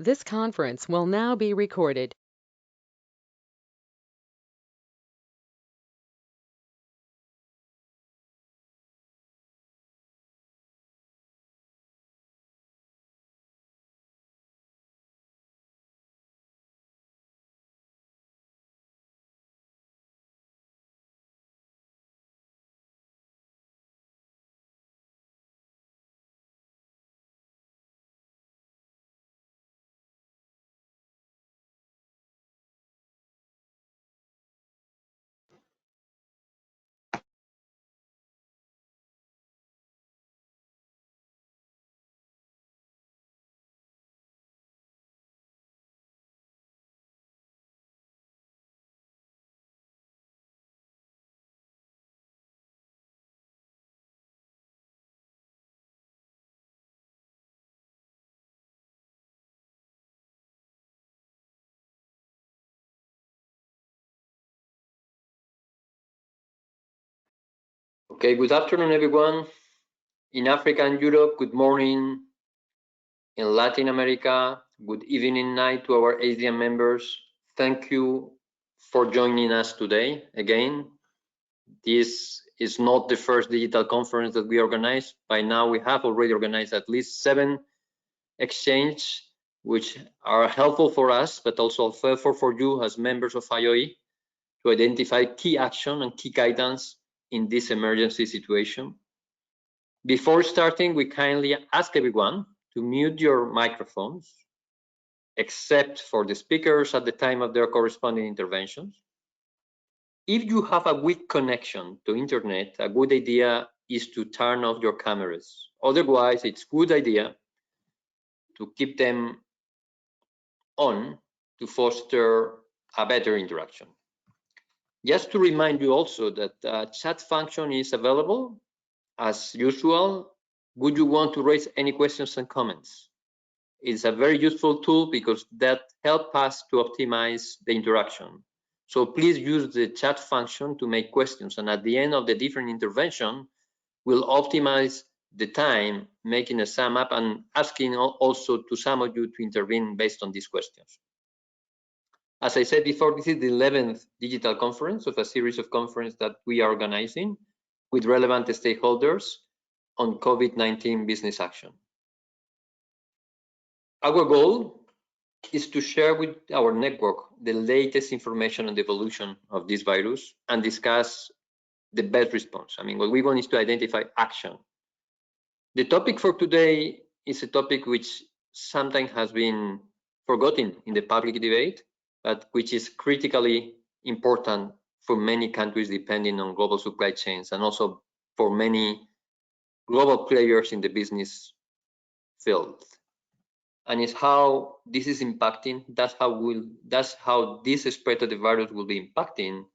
This conference will now be recorded. Okay, good afternoon, everyone. In Africa and Europe, good morning. In Latin America, good evening, night to our Asian members. Thank you for joining us today. Again, this is not the first digital conference that we organize. By now, we have already organized at least 7 exchanges, which are helpful for us, but also helpful for you as members of IOE to identify key action and key guidance in this emergency situation. Before starting, we kindly ask everyone to mute your microphones, except for the speakers at the time of their corresponding interventions. If you have a weak connection to internet, a good idea is to turn off your cameras. Otherwise, it's a good idea to keep them on to foster a better interaction. Just to remind you also that the chat function is available as usual. Would you want to raise any questions and comments? It's a very useful tool because that helps us to optimize the interaction. So please use the chat function to make questions, and at the end of the different intervention, we'll optimize the time, making a sum up and asking also to some of you to intervene based on these questions. As I said before, this is the 11th digital conference of a series of conferences that we are organizing with relevant stakeholders on COVID-19 business action. Our goal is to share with our network the latest information on the evolution of this virus and discuss the best response. I mean, what we want is to identify action. The topic for today is a topic which sometimes has been forgotten in the public debate, but which is critically important for many countries depending on global supply chains, and also for many global players in the business field. And it's how this is impacting, that's how this spread of the virus will be impacting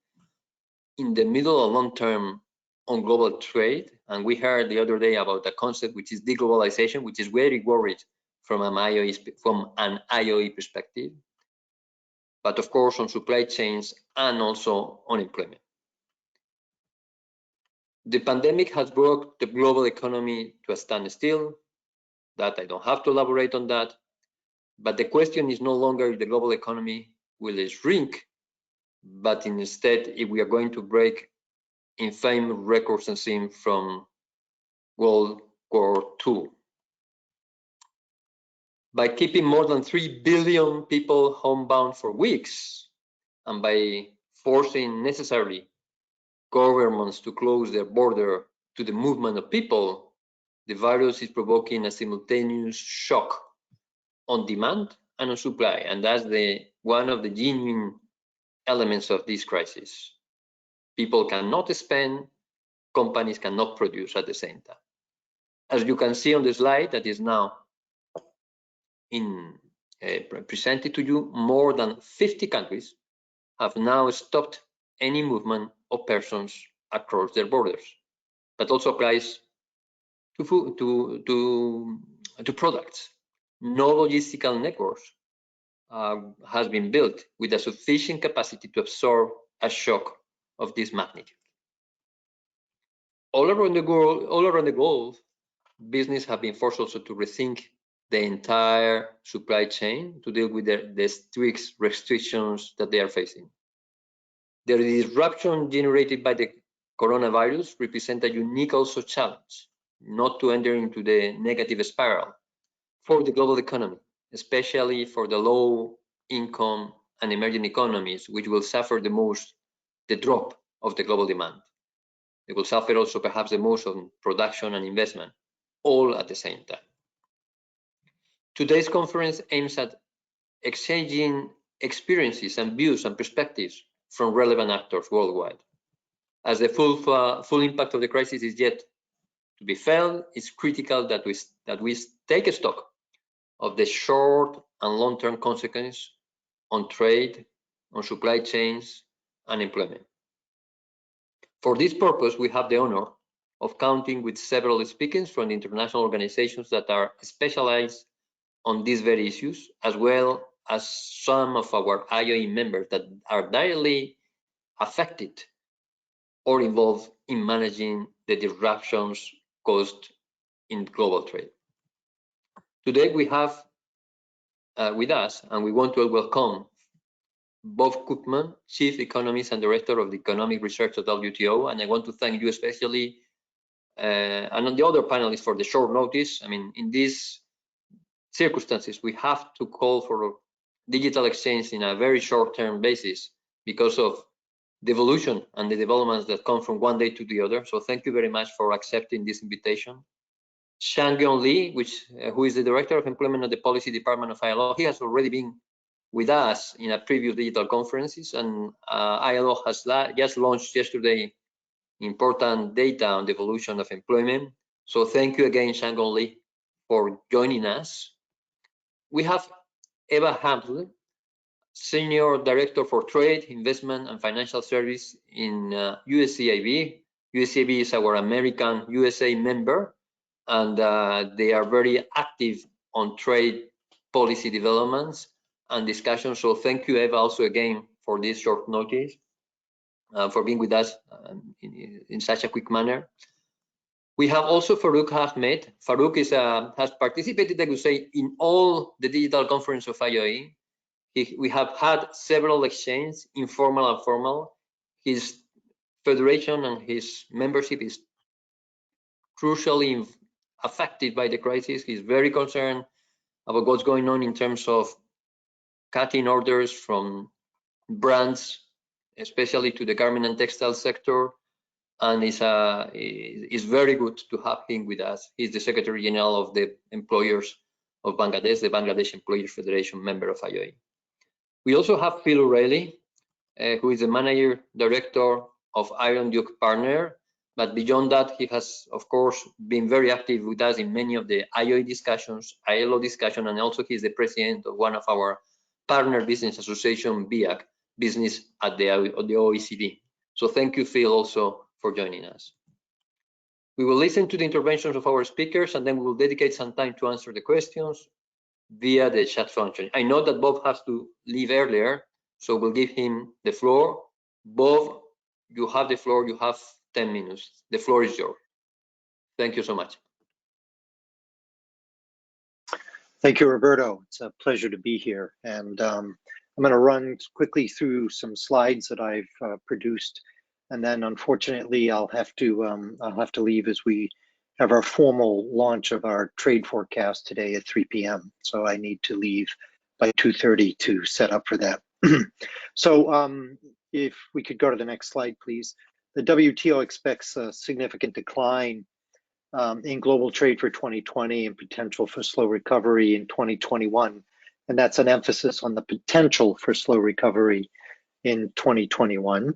in the middle and long term on global trade. And we heard the other day about a concept which is deglobalization, which is very worried from an IOE perspective, but of course on supply chains and also on employment. The pandemic has brought the global economy to a standstill. That I don't have to elaborate on that. But the question is no longer if the global economy will shrink, but instead if we are going to break infamous records and seen from World War II. By keeping more than 3 billion people homebound for weeks, and by forcing necessarily governments to close their border to the movement of people, the virus is provoking a simultaneous shock on demand and on supply, and that's one of the genuine elements of this crisis. People cannot spend, companies cannot produce at the same time. As you can see on the slide that is now presented to you, more than 50 countries have now stopped any movement of persons across their borders, but also applies to products. No logistical networks has been built with a sufficient capacity to absorb a shock of this magnitude. All around the globe, business have been forced also to rethink the entire supply chain to deal with the strict restrictions that they are facing. The disruption generated by the coronavirus represents a unique also challenge, not to enter into the negative spiral for the global economy, especially for the low income and emerging economies, which will suffer the most the drop of the global demand. They will suffer also perhaps the most on production and investment, all at the same time. Today's conference aims at exchanging experiences and views and perspectives from relevant actors worldwide. As the full impact of the crisis is yet to be felt, it's critical that we take stock of the short and long-term consequences on trade, on supply chains, and employment. For this purpose, we have the honor of counting with several speakers from the international organizations that are specialized on these very issues, as well as some of our IOE members that are directly affected or involved in managing the disruptions caused in global trade. Today we have with us, and we want to welcome Bob Koopman, Chief Economist and Director of the Economic Research at WTO, and I want to thank you especially and on the other panelists for the short notice. I mean, in these circumstances, we have to call for digital exchange in a very short-term basis because of the evolution and the developments that come from one day to the other. So thank you very much for accepting this invitation. Sangheon Lee, who is the Director of Employment at the Policy Department of ILO, he has already been with us in a previous digital conferences, and ILO has just launched yesterday important data on the evolution of employment. So thank you again, Sangheon Lee, for joining us. We have Eva Hamble, Senior Director for Trade, Investment and Financial Service in USCIB. USCIB is our American USA member, and they are very active on trade policy developments and discussions. So thank you, Eva, also again for this short notice, for being with us in such a quick manner. We have also Farouk Ahmed. Farouk has participated, I would say, in all the digital conference of IOE. We have had several exchanges, informal and formal. His federation and his membership is crucially affected by the crisis. He's very concerned about what's going on in terms of cutting orders from brands, especially to the garment and textile sector. And it's very good to have him with us. He's the Secretary General of the Employers of Bangladesh, the Bangladesh Employers Federation member of IOE. We also have Phil O'Reilly, who is the Manager Director of Iron Duke Partner. But beyond that, he has, of course, been very active with us in many of the IOE discussions, ILO discussion, and also he's the president of one of our partner business association, BIAC, business at the OECD. So thank you, Phil, also for joining us. We will listen to the interventions of our speakers, and then we will dedicate some time to answer the questions via the chat function. I know that Bob has to leave earlier, so we'll give him the floor. Bob, you have the floor. You have 10 minutes. The floor is yours. Thank you so much. Thank you, Roberto. It's a pleasure to be here. And I'm going to run quickly through some slides that I've produced. And then, unfortunately, I'll have to leave as we have our formal launch of our trade forecast today at 3 p.m. So I need to leave by 2:30 to set up for that. So if we could go to the next slide, please. The WTO expects a significant decline in global trade for 2020 and potential for slow recovery in 2021. And that's an emphasis on the potential for slow recovery in 2021.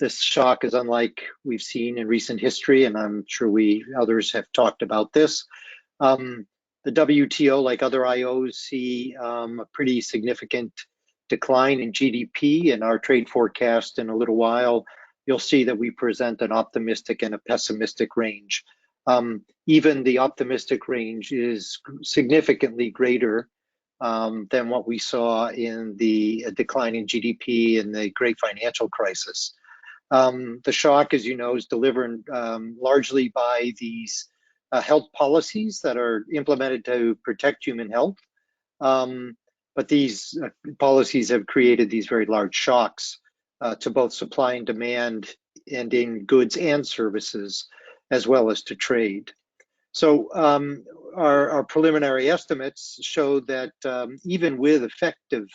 This shock is unlike we've seen in recent history, and I'm sure others have talked about this. The WTO, like other IOs, see a pretty significant decline in GDP. In our trade forecast in a little while, you'll see that we present an optimistic and a pessimistic range. Even the optimistic range is significantly greater than what we saw in the decline in GDP in the great financial crisis. The shock, as you know, is delivered largely by these health policies that are implemented to protect human health. But these policies have created these very large shocks to both supply and demand, and in goods and services, as well as to trade. So our preliminary estimates show that even with effective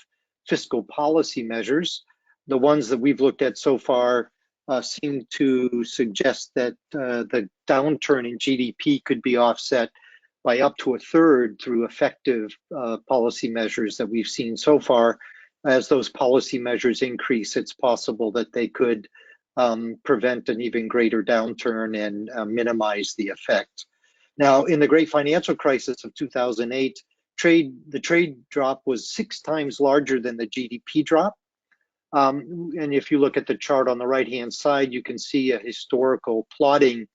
fiscal policy measures, the ones that we've looked at so far seem to suggest that the downturn in GDP could be offset by up to a third through effective policy measures that we've seen so far. As those policy measures increase, it's possible that they could prevent an even greater downturn and minimize the effect. Now, in the great financial crisis of 2008, the trade drop was 6 times larger than the GDP drop. And if you look at the chart on the right-hand side, you can see a historical plotting,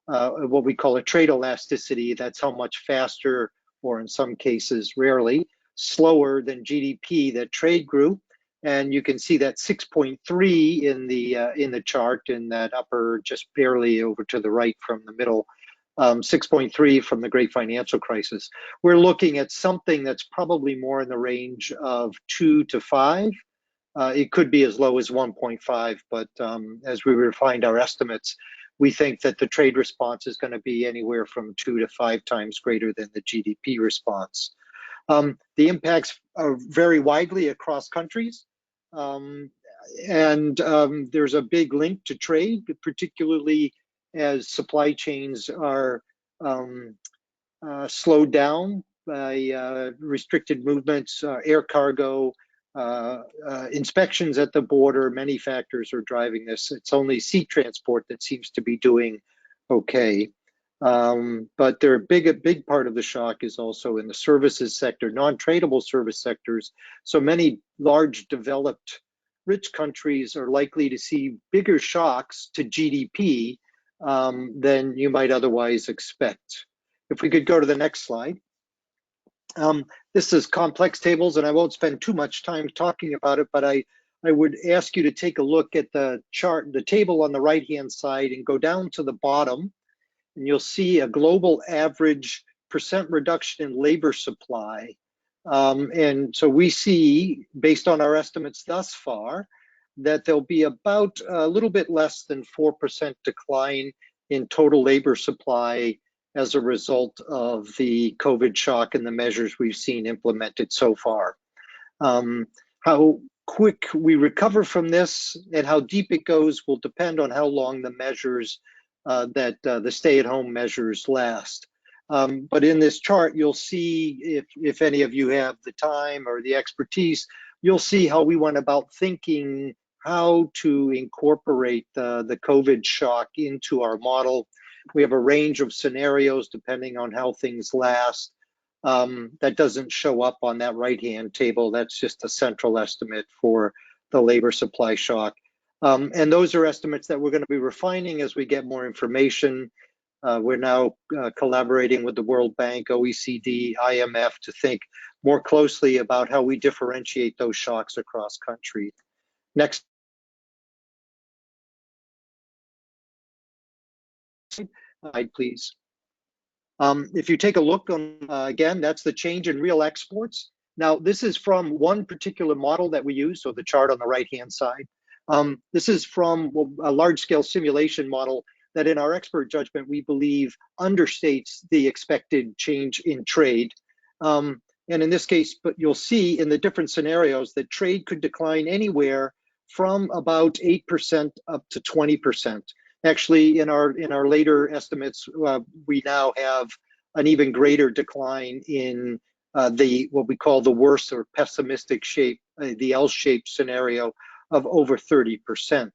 what we call a trade elasticity. That's how much faster, or in some cases, rarely, slower than GDP that trade grew. And you can see that 6.3 in the chart in that upper, just barely over to the right from the middle, 6.3 from the great financial crisis. We're looking at something that's probably more in the range of 2 to 5. It could be as low as 1.5, but as we refined our estimates, we think that the trade response is going to be anywhere from 2 to 5 times greater than the GDP response. The impacts are very widely across countries, and there's a big link to trade, particularly as supply chains are slowed down by restricted movements, air cargo, inspections at the border. Many factors are driving this. It's only sea transport that seems to be doing okay. But a big part of the shock is also in the services sector, non-tradable service sectors. So many large developed rich countries are likely to see bigger shocks to GDP than you might otherwise expect. If we could go to the next slide. This is complex tables, and I won't spend too much time talking about it, but I would ask you to take a look at the chart, the table on the right-hand side, and go down to the bottom, and you'll see a global average percent reduction in labor supply. And so we see, based on our estimates thus far, that there'll be about a little bit less than 4% decline in total labor supply as a result of the COVID shock and the measures we've seen implemented so far. How quick we recover from this and how deep it goes will depend on how long the measures the stay-at-home measures last. But in this chart, you'll see, if any of you have the time or the expertise, you'll see how we went about thinking how to incorporate the COVID shock into our model. We have a range of scenarios depending on how things last. That doesn't show up on that right-hand table. That's just a central estimate for the labor supply shock. And those are estimates that we're going to be refining as we get more information. We're now collaborating with the World Bank, OECD, IMF to think more closely about how we differentiate those shocks across countries. Next slide, please. If you take a look on, again, that's the change in real exports. Now, this is from one particular model that we use, so the chart on the right-hand side. This is from a large-scale simulation model that in our expert judgment, we believe understates the expected change in trade. And in this case, but you'll see in the different scenarios that trade could decline anywhere from about 8% up to 20%. Actually, in our later estimates, we now have an even greater decline in what we call the worst or pessimistic shape, the L-shaped scenario of over 30%.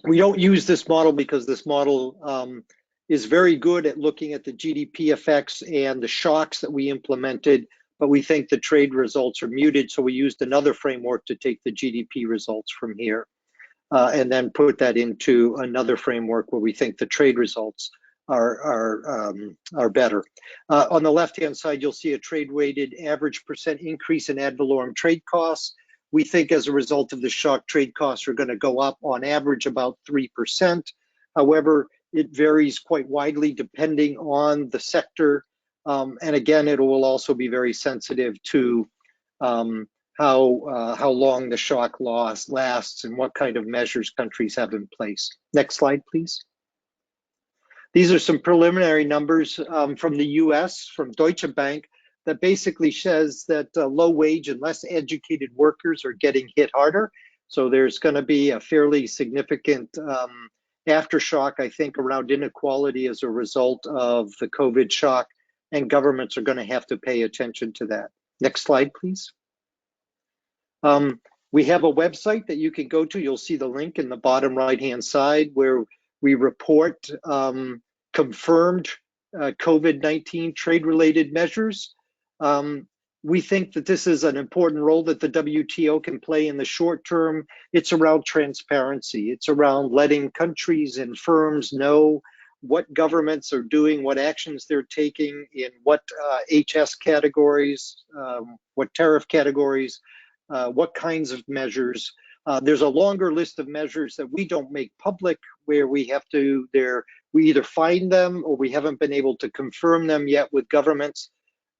We don't use this model because this model is very good at looking at the GDP effects and the shocks that we implemented, but we think the trade results are muted, so we used another framework to take the GDP results from here. And then put that into another framework where we think the trade results are better. On the left-hand side, you'll see a trade-weighted average percent increase in ad valorem trade costs. We think as a result of the shock, trade costs are going to go up on average about 3%. However, It varies quite widely depending on the sector. And again, it will also be very sensitive to how long the shock lasts and what kind of measures countries have in place. Next slide, please. These are some preliminary numbers from the US, from Deutsche Bank, that basically says that low wage and less educated workers are getting hit harder. So there's going to be a fairly significant aftershock, I think, around inequality as a result of the COVID shock, and governments are going to have to pay attention to that. Next slide, please. We have a website that you can go to. You'll see the link in the bottom right-hand side where we report confirmed COVID-19 trade-related measures. We think that this is an important role that the WTO can play in the short term. It's around transparency. It's around letting countries and firms know what governments are doing, what actions they're taking, in what HS categories, what tariff categories, what kinds of measures. There's a longer list of measures that we don't make public, where we have to, we either find them or we haven't been able to confirm them yet with governments.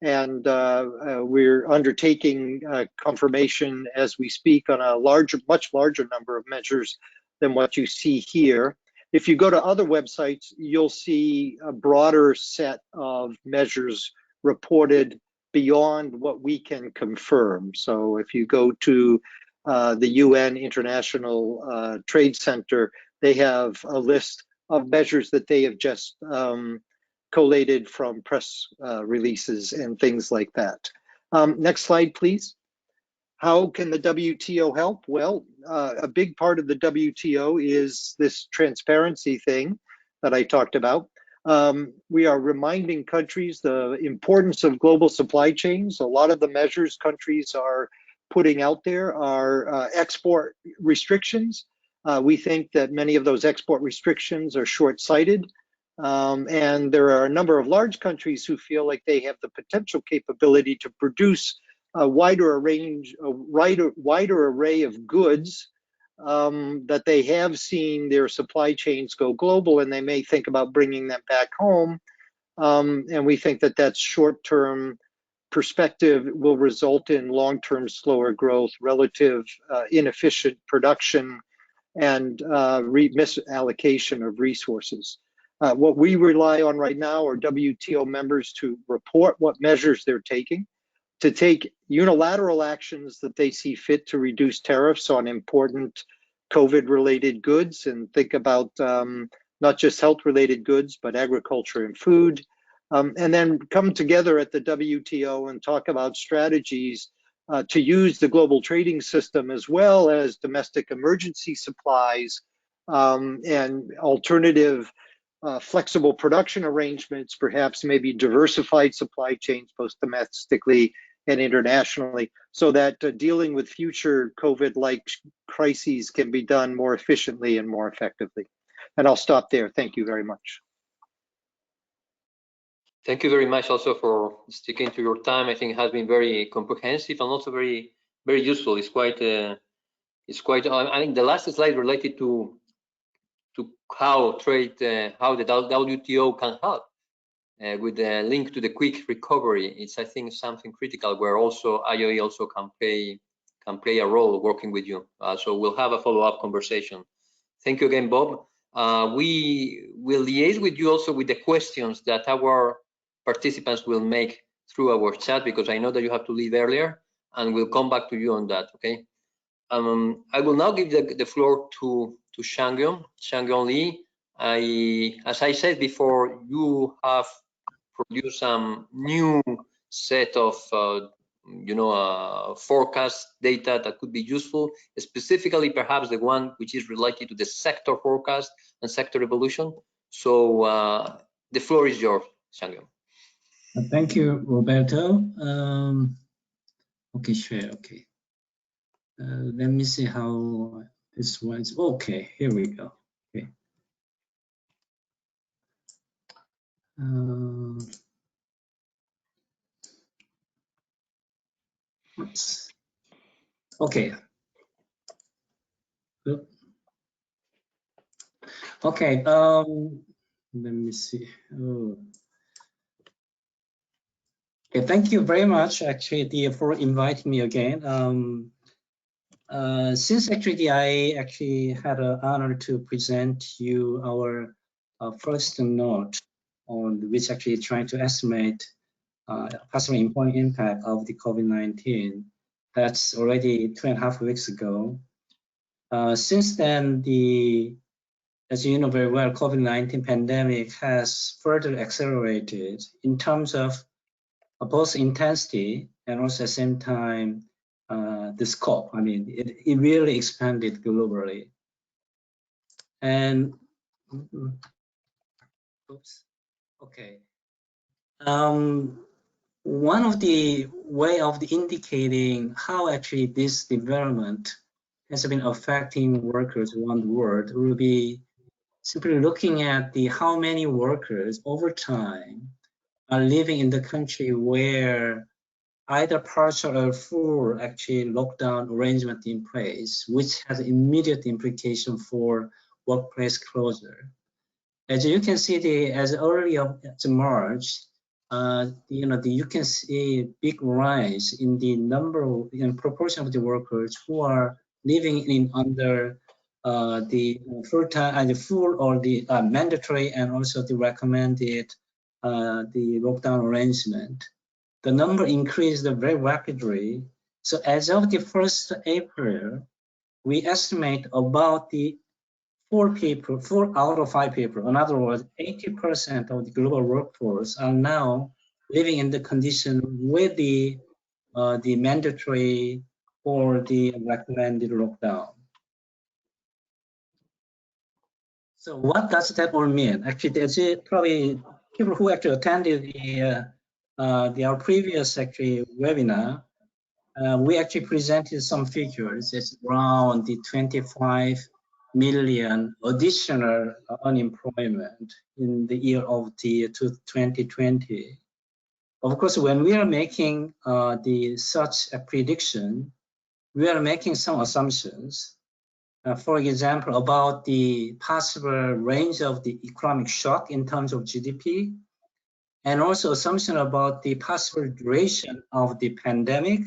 And we're undertaking confirmation as we speak on a much larger number of measures than what you see here. If you go to other websites, you'll see a broader set of measures reported beyond what we can confirm. So if you go to the UN International Trade Center, they have a list of measures that they have just collated from press releases and things like that. Next slide, please. How can the WTO help? Well, a big part of the WTO is this transparency thing that I talked about. We are reminding countries the importance of global supply chains. A lot of the measures countries are putting out there are export restrictions. We think that many of those export restrictions are short-sighted. And there are a number of large countries who feel like they have the potential capability to produce a wider array of goods, that they have seen their supply chains go global, and they may think about bringing them back home. And we think that that short-term perspective will result in long-term slower growth, relative inefficient production, and misallocation of resources. What we rely on right now are WTO members to report what measures they're taking, to take unilateral actions that they see fit to reduce tariffs on important COVID-related goods, and think about not just health-related goods, but agriculture and food, and then come together at the WTO and talk about strategies to use the global trading system as well as domestic emergency supplies and alternative flexible production arrangements, perhaps maybe diversified supply chains both domestically and internationally, so that dealing with future COVID-like crises can be done more efficiently and more effectively. And I'll stop there. Thank you very much. Thank you very much also for sticking to your time. I think it has been very comprehensive and also very, very useful. It's quite, I think the last slide related to how how the WTO can help with the link to the quick recovery. It's, I think, something critical where also IOE also can play a role working with you. So we'll have a follow-up conversation. Thank you again, Bob. We will liaise with you also with the questions that our participants will make through our chat, because I know that you have to leave earlier, and we'll come back to you on that, okay? I will now give the floor to Sangheon Lee. As I said before, you have produced some new set of forecast data that could be useful, specifically perhaps the one which is related to the sector forecast and sector evolution. So the floor is yours, Sangheon. Thank you, Roberto. Okay, share. Okay. Let me see how this works. Okay, here we go. Okay. Oops. Okay. Good. Okay. Let me see. Oh. Okay, thank you very much, actually, for inviting me again. Since actually I actually had an honor to present you our first note on which actually trying to estimate possible employment impact of the COVID-19. That's already 2.5 weeks ago. Since then, as you know very well, COVID-19 pandemic has further accelerated in terms of both intensity and also at the same time the scope. I mean, it really expanded globally. And oops, okay. One of the way of indicating how actually this development has been affecting workers around the world will be simply looking at how many workers over time are living in the country where either partial or full actually lockdown arrangement in place, which has immediate implication for workplace closure. As you can see, as early as March, you can see a big rise in the number in proportion of the workers who are living in under the full-time and the full or the mandatory and also the recommended the lockdown arrangement. The number increased very rapidly. So as of the 1st April, we estimate about the 4 out of 5 people, in other words, 80% of the global workforce are now living in the condition with the mandatory or the recommended lockdown. So what does that all mean? Actually, there's probably people who actually attended our previous actually webinar. We actually presented some figures. It's around the 25 million additional unemployment in the year of the 2020. Of course, when we are making such a prediction, we are making some assumptions. For example, about the possible range of the economic shock in terms of GDP, and also assumption about the possible duration of the pandemic.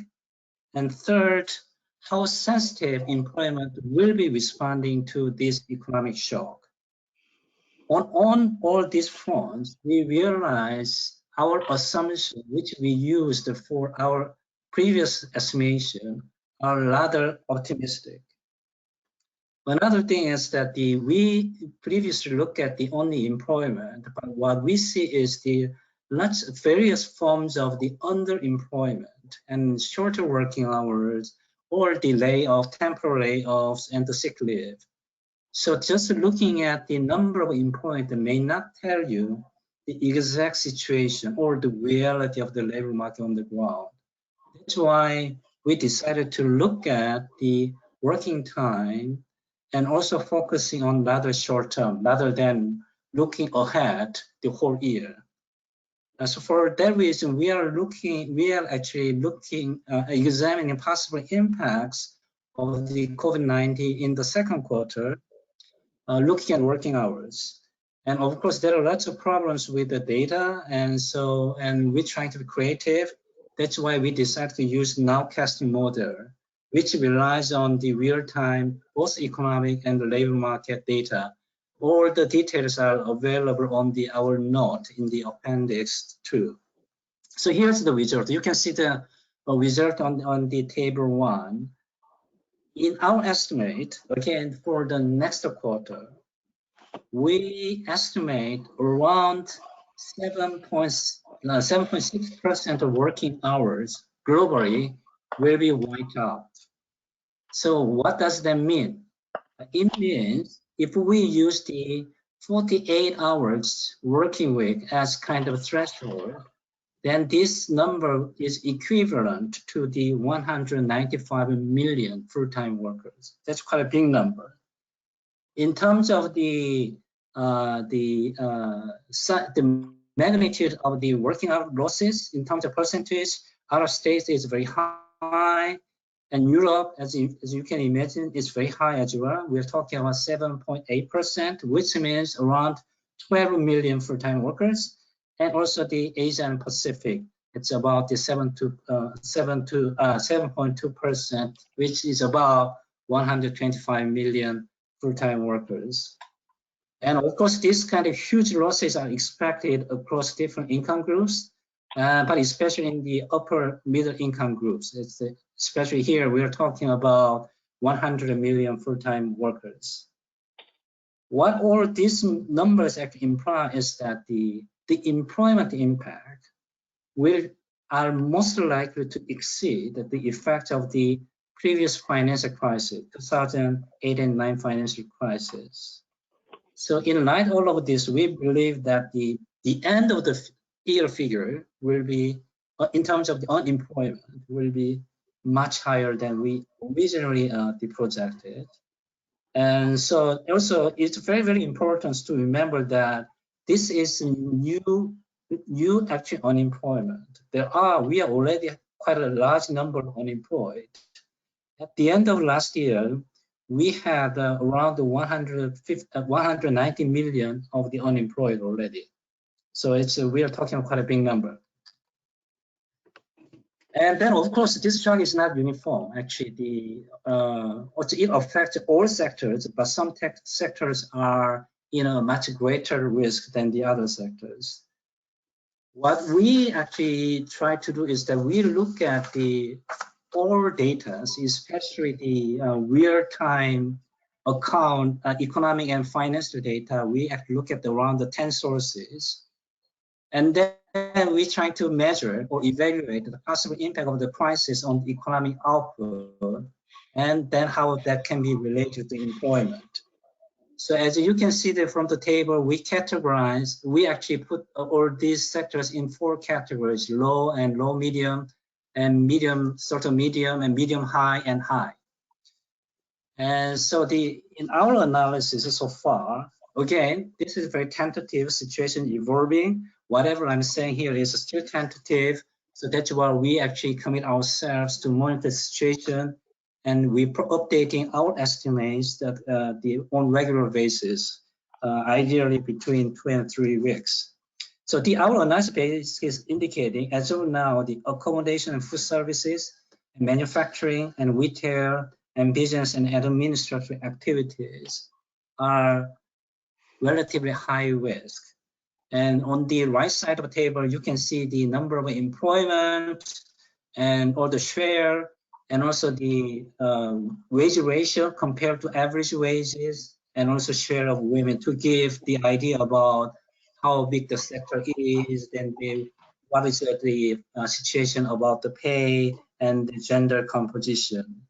And third, how sensitive employment will be responding to this economic shock. On all these fronts, we realize our assumptions, which we used for our previous estimation, are rather optimistic. Another thing is that we previously looked at the only employment, but what we see is the various forms of the underemployment and shorter working hours or the layoff, temporary layoffs, and the sick leave. So just looking at the number of employment may not tell you the exact situation or the reality of the labor market on the ground. That's why we decided to look at the working time and also focusing on rather short term rather than looking ahead the whole year. So for that reason, we are actually looking, examining possible impacts of the COVID-19 in the second quarter, looking at working hours. And of course, there are lots of problems with the data, and we're trying to be creative. That's why we decided to use nowcasting model, which relies on the real-time, both economic and the labor market data. All the details are available on our note in the appendix 2. So here's the result. You can see the result on the table 1. In our estimate, again, for the next quarter, we estimate around 7.6% of working hours globally will be wiped out. So what does that mean? It means if we use the 48 hours working week as kind of threshold, then this number is equivalent to the 195 million full-time workers. That's quite a big number. In terms of the magnitude of the working hour losses, in terms of percentage, other states is very high, and Europe, as you can imagine, is very high as well. We're talking about 7.8%, which means around 12 million full-time workers, and also the Asia and Pacific, it's about the 7.2%, which is about 125 million full-time workers. And of course, these kind of huge losses are expected across different income groups, but especially in the upper middle income groups. Especially here, we are talking about 100 million full-time workers. What all these numbers actually imply is that the employment impact are most likely to exceed the effect of the previous financial crisis, 2008 and 9 financial crisis. So in light of all of this, we believe that the end of the year figure will be, in terms of the unemployment, will be much higher than we originally projected. And so also it's very, very important to remember that this is new actual unemployment. We are already quite a large number of unemployed. At the end of last year, we had around 190 million of the unemployed already. So we are talking quite a big number. And then, of course, this chart is not uniform. Actually, it affects all sectors, but some sectors are in a much greater risk than the other sectors. What we actually try to do is that we look at all data, especially the real-time account, economic and financial data. We actually look at around the 10 sources. And then we try to measure or evaluate the possible impact of the crisis on the economic output, and then how that can be related to employment. So as you can see there from the table, we actually put all these sectors in 4 categories: low and low medium, and medium, sort of medium, and medium high and high. And so in our analysis so far, again, this is a very tentative situation evolving. Whatever I'm saying here is still tentative. So that's why we actually commit ourselves to monitor the situation, and we're updating our estimates that on regular basis, ideally between 2 and 3 weeks. So our analysis is indicating, as of now, the accommodation and food services, and manufacturing and retail, and business and administrative activities are relatively high risk. And on the right side of the table, you can see the number of employment and all the share, and also the wage ratio compared to average wages, and also share of women, to give the idea about how big the sector is, and what is the situation about the pay and the gender composition.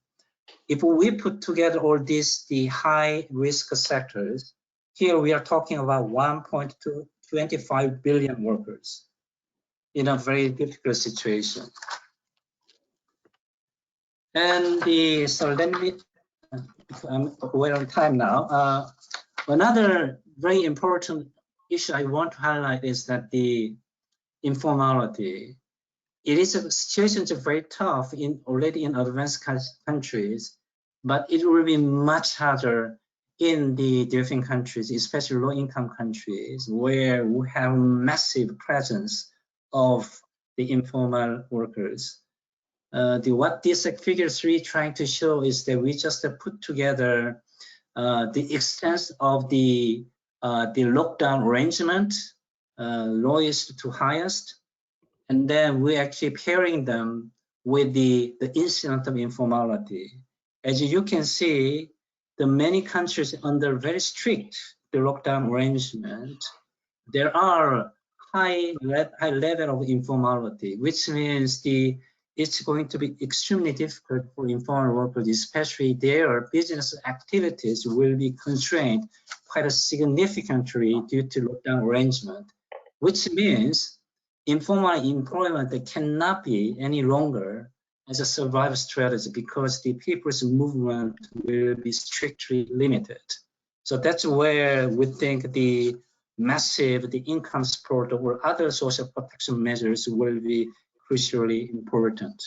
If we put together all these, the high risk sectors, here we are talking about 1.25 billion workers in a very difficult situation. And so let me, we're on time now. Another very important issue I want to highlight is that the informality. It is a situation that's very tough already in advanced countries, but it will be much harder in the developing countries, especially low-income countries, where we have massive presence of the informal workers. What this figure 3 trying to show is that we just put together the extent of the lockdown arrangement, lowest to highest, and then we're actually pairing them with the incidence of informality. As you can see, the many countries under very strict lockdown arrangement, there are high level of informality, which means it's going to be extremely difficult for informal workers, especially their business activities will be constrained quite significantly due to lockdown arrangement, which means informal employment cannot be any longer as a survival strategy, because the people's movement will be strictly limited. So that's where we think the income support or other social protection measures will be crucially important.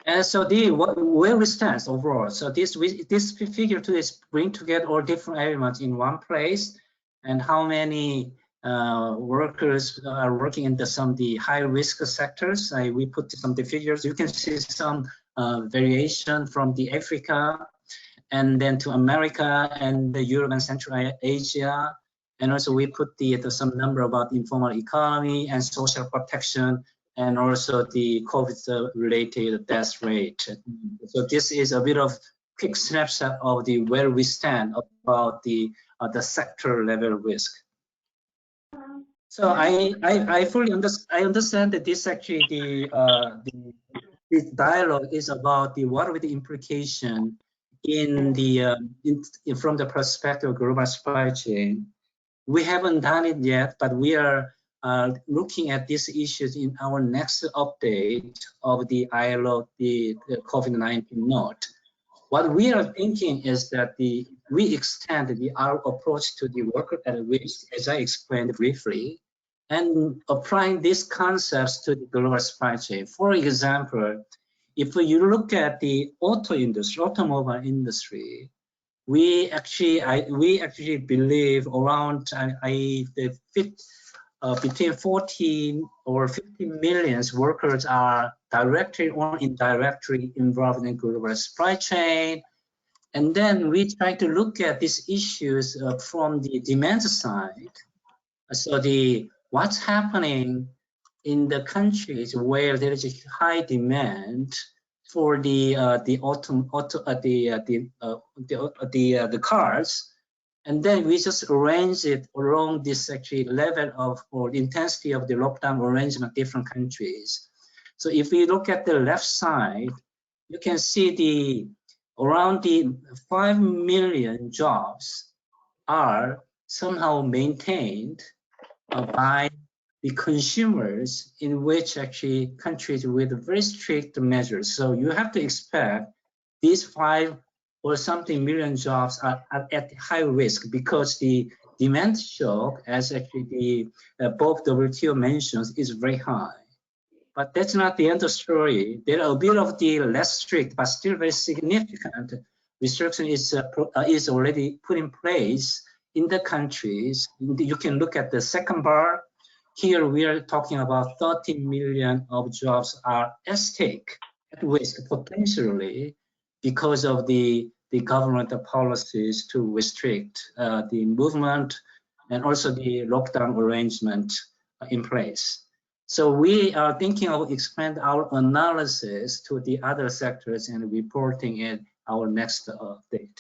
And so where we stand overall. So this figure 2 is bring together all different elements in one place, and how many workers are working in some of the high risk sectors. We put some of the figures. You can see some variation from the Africa, and then to America and the Europe and Central Asia. And also we put some number about informal economy and social protection, and also the COVID-related death rate. So this is a bit of quick snapshot of where we stand about the sector level risk. So I fully understand that this actually this dialogue is about what are the implication in from the perspective of global supply chain. We haven't done it yet, but we are looking at these issues in our next update of the ILO, the COVID-19 note. What we are thinking is that we extend our approach to the worker at risk, as I explained briefly, and applying these concepts to the global supply chain. For example, if you look at the automobile industry, we actually believe around between 14 or 50 million workers are directly or indirectly involved in global supply chain. And then we try to look at these issues from the demand side. So what's happening in the countries where there is a high demand for the cars, and then we just arrange it along this actually level of or intensity of the lockdown arrangement in different countries. So if we look at the left side, you can see around 5 million jobs are somehow maintained by the consumers in which actually countries with very strict measures. So you have to expect these 5 or something million jobs are at high risk because the demand shock, as actually both WTO mentions, is very high. But that's not the end of the story. There are a bit of the less strict, but still very significant restriction is already put in place in the countries. You can look at the second bar. Here we are talking about 13 million of jobs are at stake, at risk potentially, because of the government policies to restrict the movement and also the lockdown arrangement in place. So we are thinking of expand our analysis to the other sectors and reporting in our next update.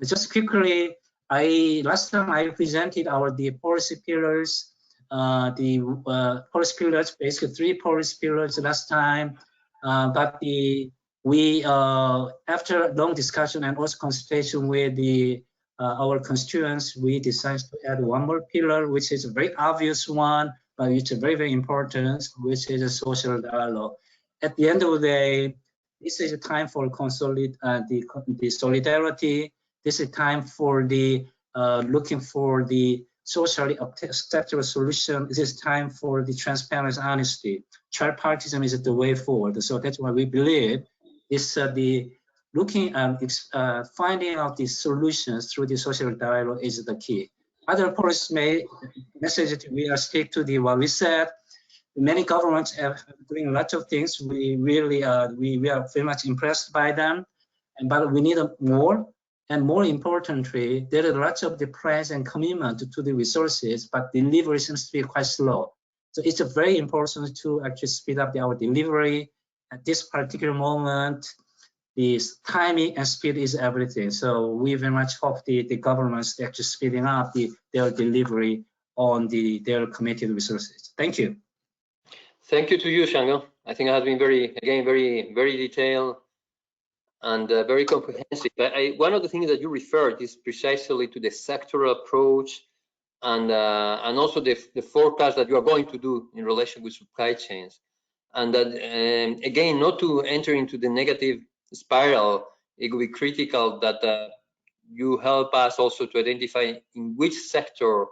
Just quickly, last time I presented the policy pillars. Policy pillars, basically 3 policy pillars last time, but after long discussion and also consultation with our constituents, we decided to add 1 more pillar, which is a very obvious one, but it's very, very important, which is a social dialogue. At the end of the day, this is a time for the solidarity. This is time for looking for the socially acceptable solution. This is time for the transparency, honesty. Tripartism is the way forward. So that's why we believe this looking at finding out the solutions through the social dialogue is the key. Other policy messages, we are stick to what we said. Many governments are doing lots of things. We really we are very much impressed by them, but we need more. And more importantly, there are lots of the plans and commitment to the resources, but delivery seems to be quite slow. So it's very important to actually speed up our delivery. At this particular moment, the timing and speed is everything. So we very much hope the governments actually speeding up their delivery on their committed resources. Thank you. Thank you to you, Sangheon. I think it has been very detailed and very comprehensive. One of the things that you referred is precisely to the sectoral approach and also the forecast that you are going to do in relation with supply chains. And that, again, not to enter into the negative spiral, it will be critical that you help us also to identify in which sector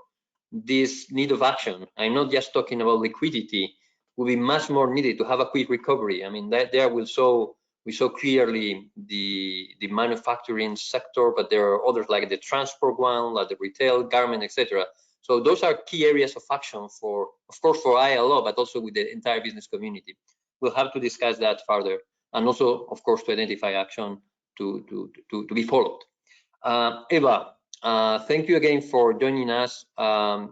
this need of action. I'm not just talking about liquidity, will be much more needed to have a quick recovery. I mean, there we saw clearly the manufacturing sector, but there are others like the transport one, like the retail, garment, etc. So those are key areas of action for, of course, for ILO, but also with the entire business community. We'll have to discuss that further, and also, of course, to identify action to be followed. Eva, thank you again for joining us. I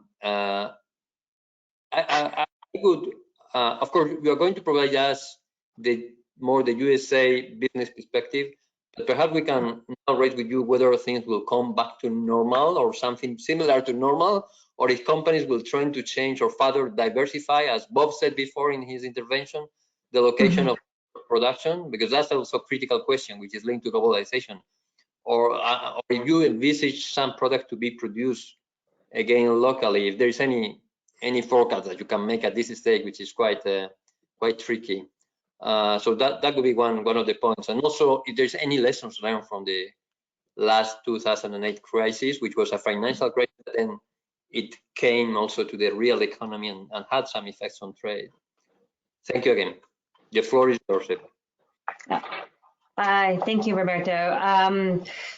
would, of course, we are going to provide us the USA business perspective, but perhaps we can now raise with you whether things will come back to normal or something similar to normal, or if companies will try to change or further diversify, as Bob said before in his intervention, the location of production, because that's also a critical question, which is linked to globalization. Or if you envisage some product to be produced again locally, if there's any forecast that you can make at this stage, which is quite tricky. So that could be one of the points. And also, if there's any lessons learned from the last 2008 crisis, which was a financial crisis, then it came also to the real economy and had some effects on trade. Thank you again. The floor is yours, Eva. Thank you, Roberto.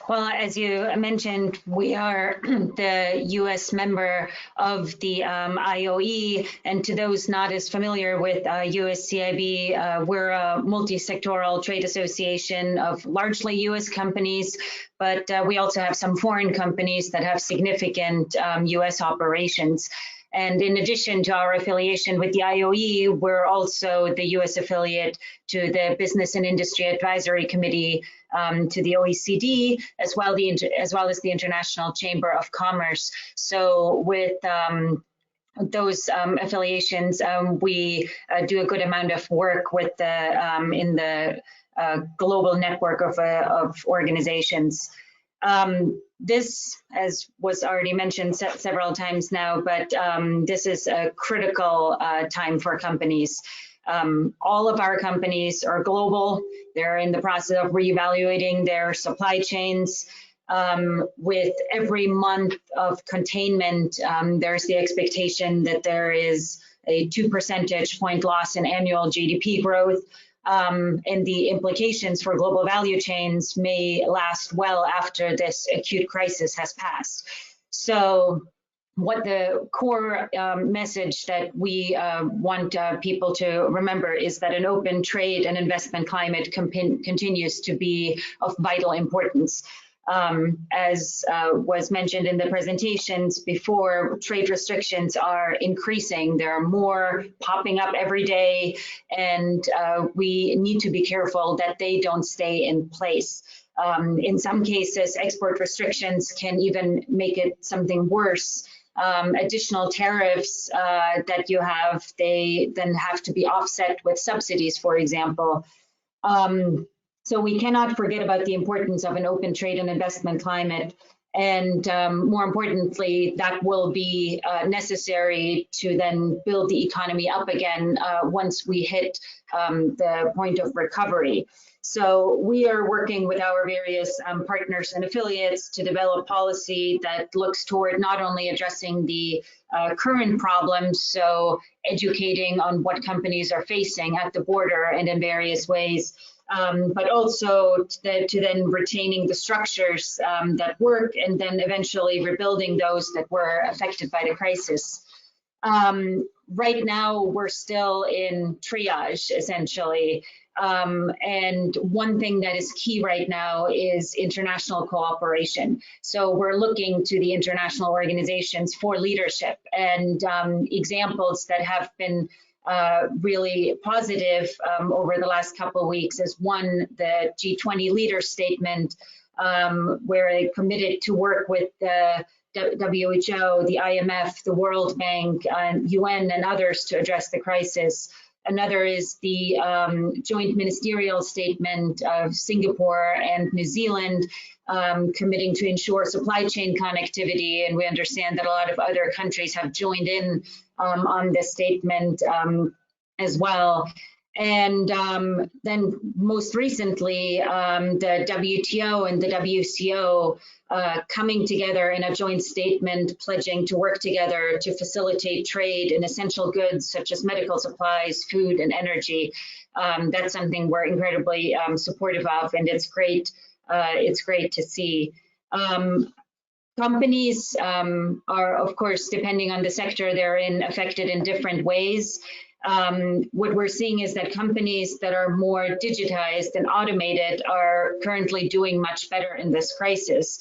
Well, as you mentioned, we are the U.S. member of the IOE, and to those not as familiar with USCIB, we're a multi-sectoral trade association of largely U.S. companies, but we also have some foreign companies that have significant U.S. operations. And in addition to our affiliation with the IOE, we're also the U.S. affiliate to the Business and Industry Advisory Committee to the OECD, as well as the International Chamber of Commerce. So with those affiliations, we do a good amount of work with in the global network of organizations. This, as was already mentioned several times now, but this is a critical time for companies. All of our companies are global. They're in the process of reevaluating their supply chains. With every month of containment, there's the expectation that there is a 2 percentage point loss in annual GDP growth. And the implications for global value chains may last well after this acute crisis has passed. So what the core message that we want people to remember is that an open trade and investment climate continues to be of vital importance. As was mentioned in the presentations before, trade restrictions are increasing. There are more popping up every day, and we need to be careful that they don't stay in place. In some cases, export restrictions can even make it something worse. Additional tariffs that you have, they then have to be offset with subsidies, for example. So we cannot forget about the importance of an open trade and investment climate. And more importantly, that will be necessary to then build the economy up again once we hit the point of recovery. So we are working with our various partners and affiliates to develop policy that looks toward not only addressing the current problems, so educating on what companies are facing at the border and in various ways, but also to then retaining the structures that work and then eventually rebuilding those that were affected by the crisis. Right now, we're still in triage, essentially. And one thing that is key right now is international cooperation. So we're looking to the international organizations for leadership, and examples that have been really positive over the last couple of weeks is one, the G20 leader statement, where they committed to work with the WHO, the IMF, the World Bank, UN, and others to address the crisis. Another is the joint ministerial statement of Singapore and New Zealand, committing to ensure supply chain connectivity. And we understand that a lot of other countries have joined in on this statement as well. And then most recently, the WTO and the WCO coming together in a joint statement pledging to work together to facilitate trade in essential goods such as medical supplies, food, and energy. That's something we're incredibly supportive of, and it's great to see. Companies are, of course, depending on the sector they're in, affected in different ways. What we're seeing is that companies that are more digitized and automated are currently doing much better in this crisis.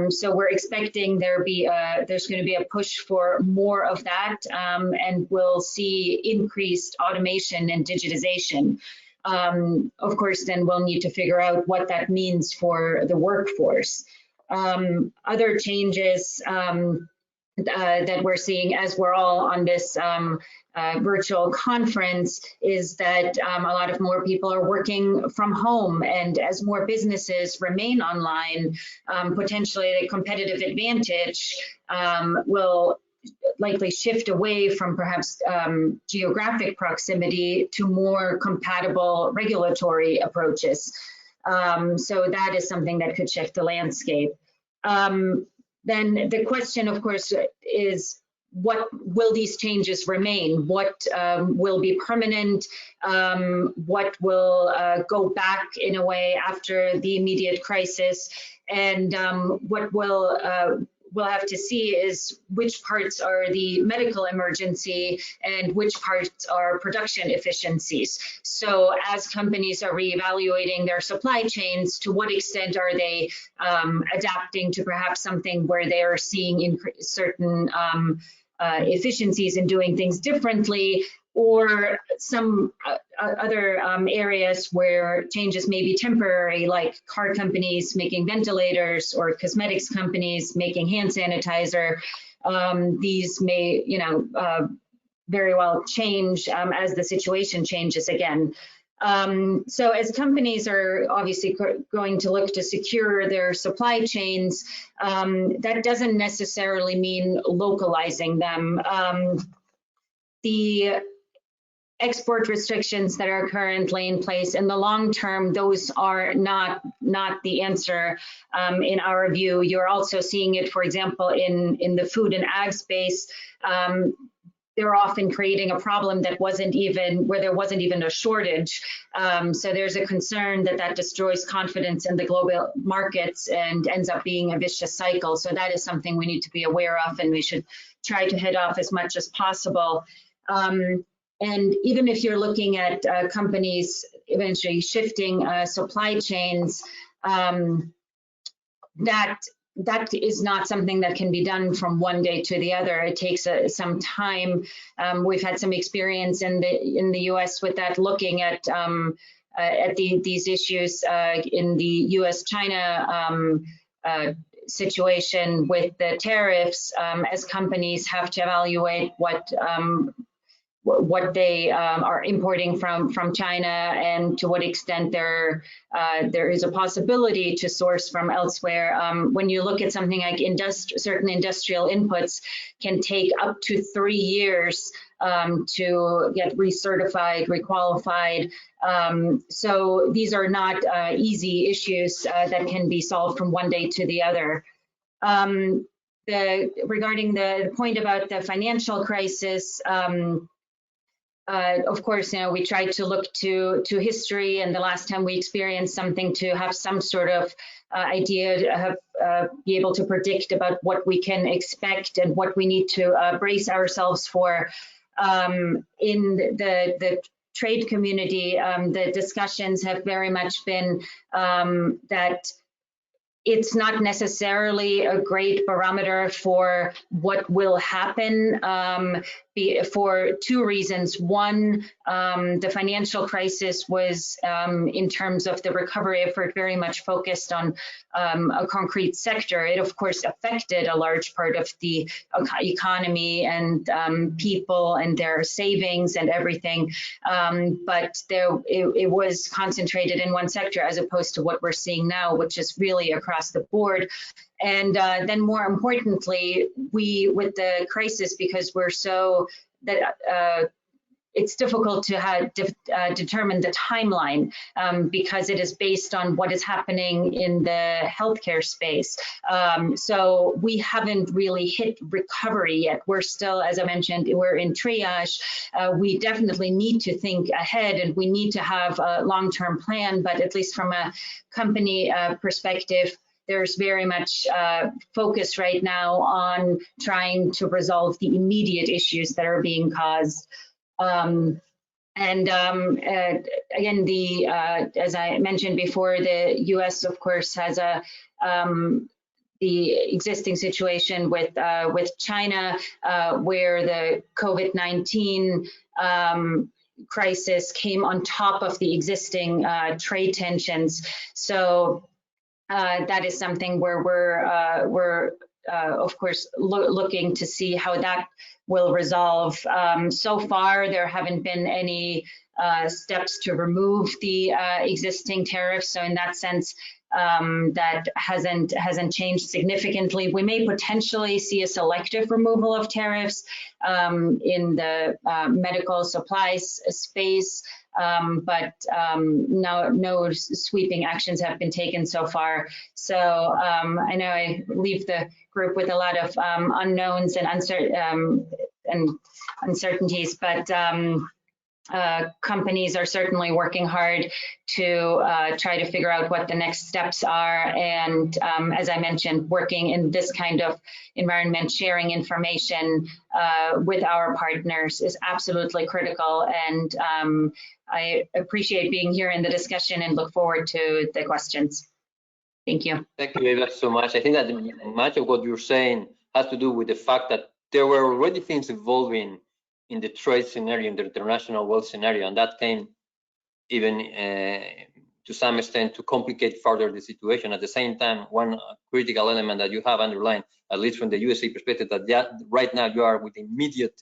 So we're expecting there's going to be a push for more of that, and we'll see increased automation and digitization. Of course, then we'll need to figure out what that means for the workforce. Other changes that we're seeing as we're all on this virtual conference is that a lot of more people are working from home, and as more businesses remain online, potentially a competitive advantage will likely shift away from perhaps geographic proximity to more compatible regulatory approaches. So that is something that could shift the landscape. Then the question, of course, is what will these changes remain? What will be permanent? What will go back in a way after the immediate crisis? And what we'll have to see is which parts are the medical emergency and which parts are production efficiencies. So as companies are reevaluating their supply chains, to what extent are they adapting to perhaps something where they are seeing certain efficiencies in doing things differently, or some other areas where changes may be temporary, like car companies making ventilators or cosmetics companies making hand sanitizer. These may, very well change as the situation changes again. So as companies are obviously going to look to secure their supply chains, that doesn't necessarily mean localizing them. The export restrictions that are currently in place in the long term, those are not the answer in our view. You're also seeing it, for example, in the food and ag space. They're often creating a problem that where there wasn't even a shortage. So there's a concern that destroys confidence in the global markets and ends up being a vicious cycle. So that is something we need to be aware of, and we should try to head off as much as possible. And even if you're looking at companies eventually shifting supply chains, that is not something that can be done from one day to the other. It takes some time. We've had some experience in the U.S. with that, looking at these issues in the U.S.-China situation with the tariffs, as companies have to evaluate what they are importing from China, and to what extent there is a possibility to source from elsewhere. When you look at something like certain industrial inputs can take up to 3 years to get recertified, requalified. So these are not easy issues that can be solved from one day to the other. Regarding the point about the financial crisis, of course, we try to look to history, and the last time we experienced something to have some sort of idea, to be able to predict about what we can expect and what we need to brace ourselves for. In the trade community, the discussions have very much been that it's not necessarily a great barometer for what will happen for two reasons. One, the financial crisis was, in terms of the recovery effort, very much focused on a concrete sector. It, of course, affected a large part of the economy and people and their savings and everything. But it was concentrated in one sector, as opposed to what we're seeing now, which is really across the board. And then more importantly, with the crisis, because we're so it's difficult to determine the timeline because it is based on what is happening in the healthcare space. So we haven't really hit recovery yet. We're still, as I mentioned, we're in triage. We definitely need to think ahead, and we need to have a long-term plan, but at least from a company perspective, there's very much focus right now on trying to resolve the immediate issues that are being caused. Again, as I mentioned before, the U.S. of course has the existing situation with China, where the COVID-19 crisis came on top of the existing trade tensions. So that is something where we're of course looking to see how that will resolve. So far, there haven't been any steps to remove the existing tariffs. So in that sense, that hasn't changed significantly. We may potentially see a selective removal of tariffs in the medical supplies space, but no sweeping actions have been taken so far. So I know I leave the group with a lot of unknowns and uncertainties, but companies are certainly working hard to try to figure out what the next steps are. And as I mentioned, working in this kind of environment, sharing information with our partners is absolutely critical. And I appreciate being here in the discussion and look forward to the questions. Thank you. Thank you, Eva, so much. I think that much of what you're saying has to do with the fact that there were already things evolving in the trade scenario, in the international world scenario, and that came even to some extent to complicate further the situation. At the same time, one critical element that you have underlined, at least from the USA perspective, that right now you are with immediate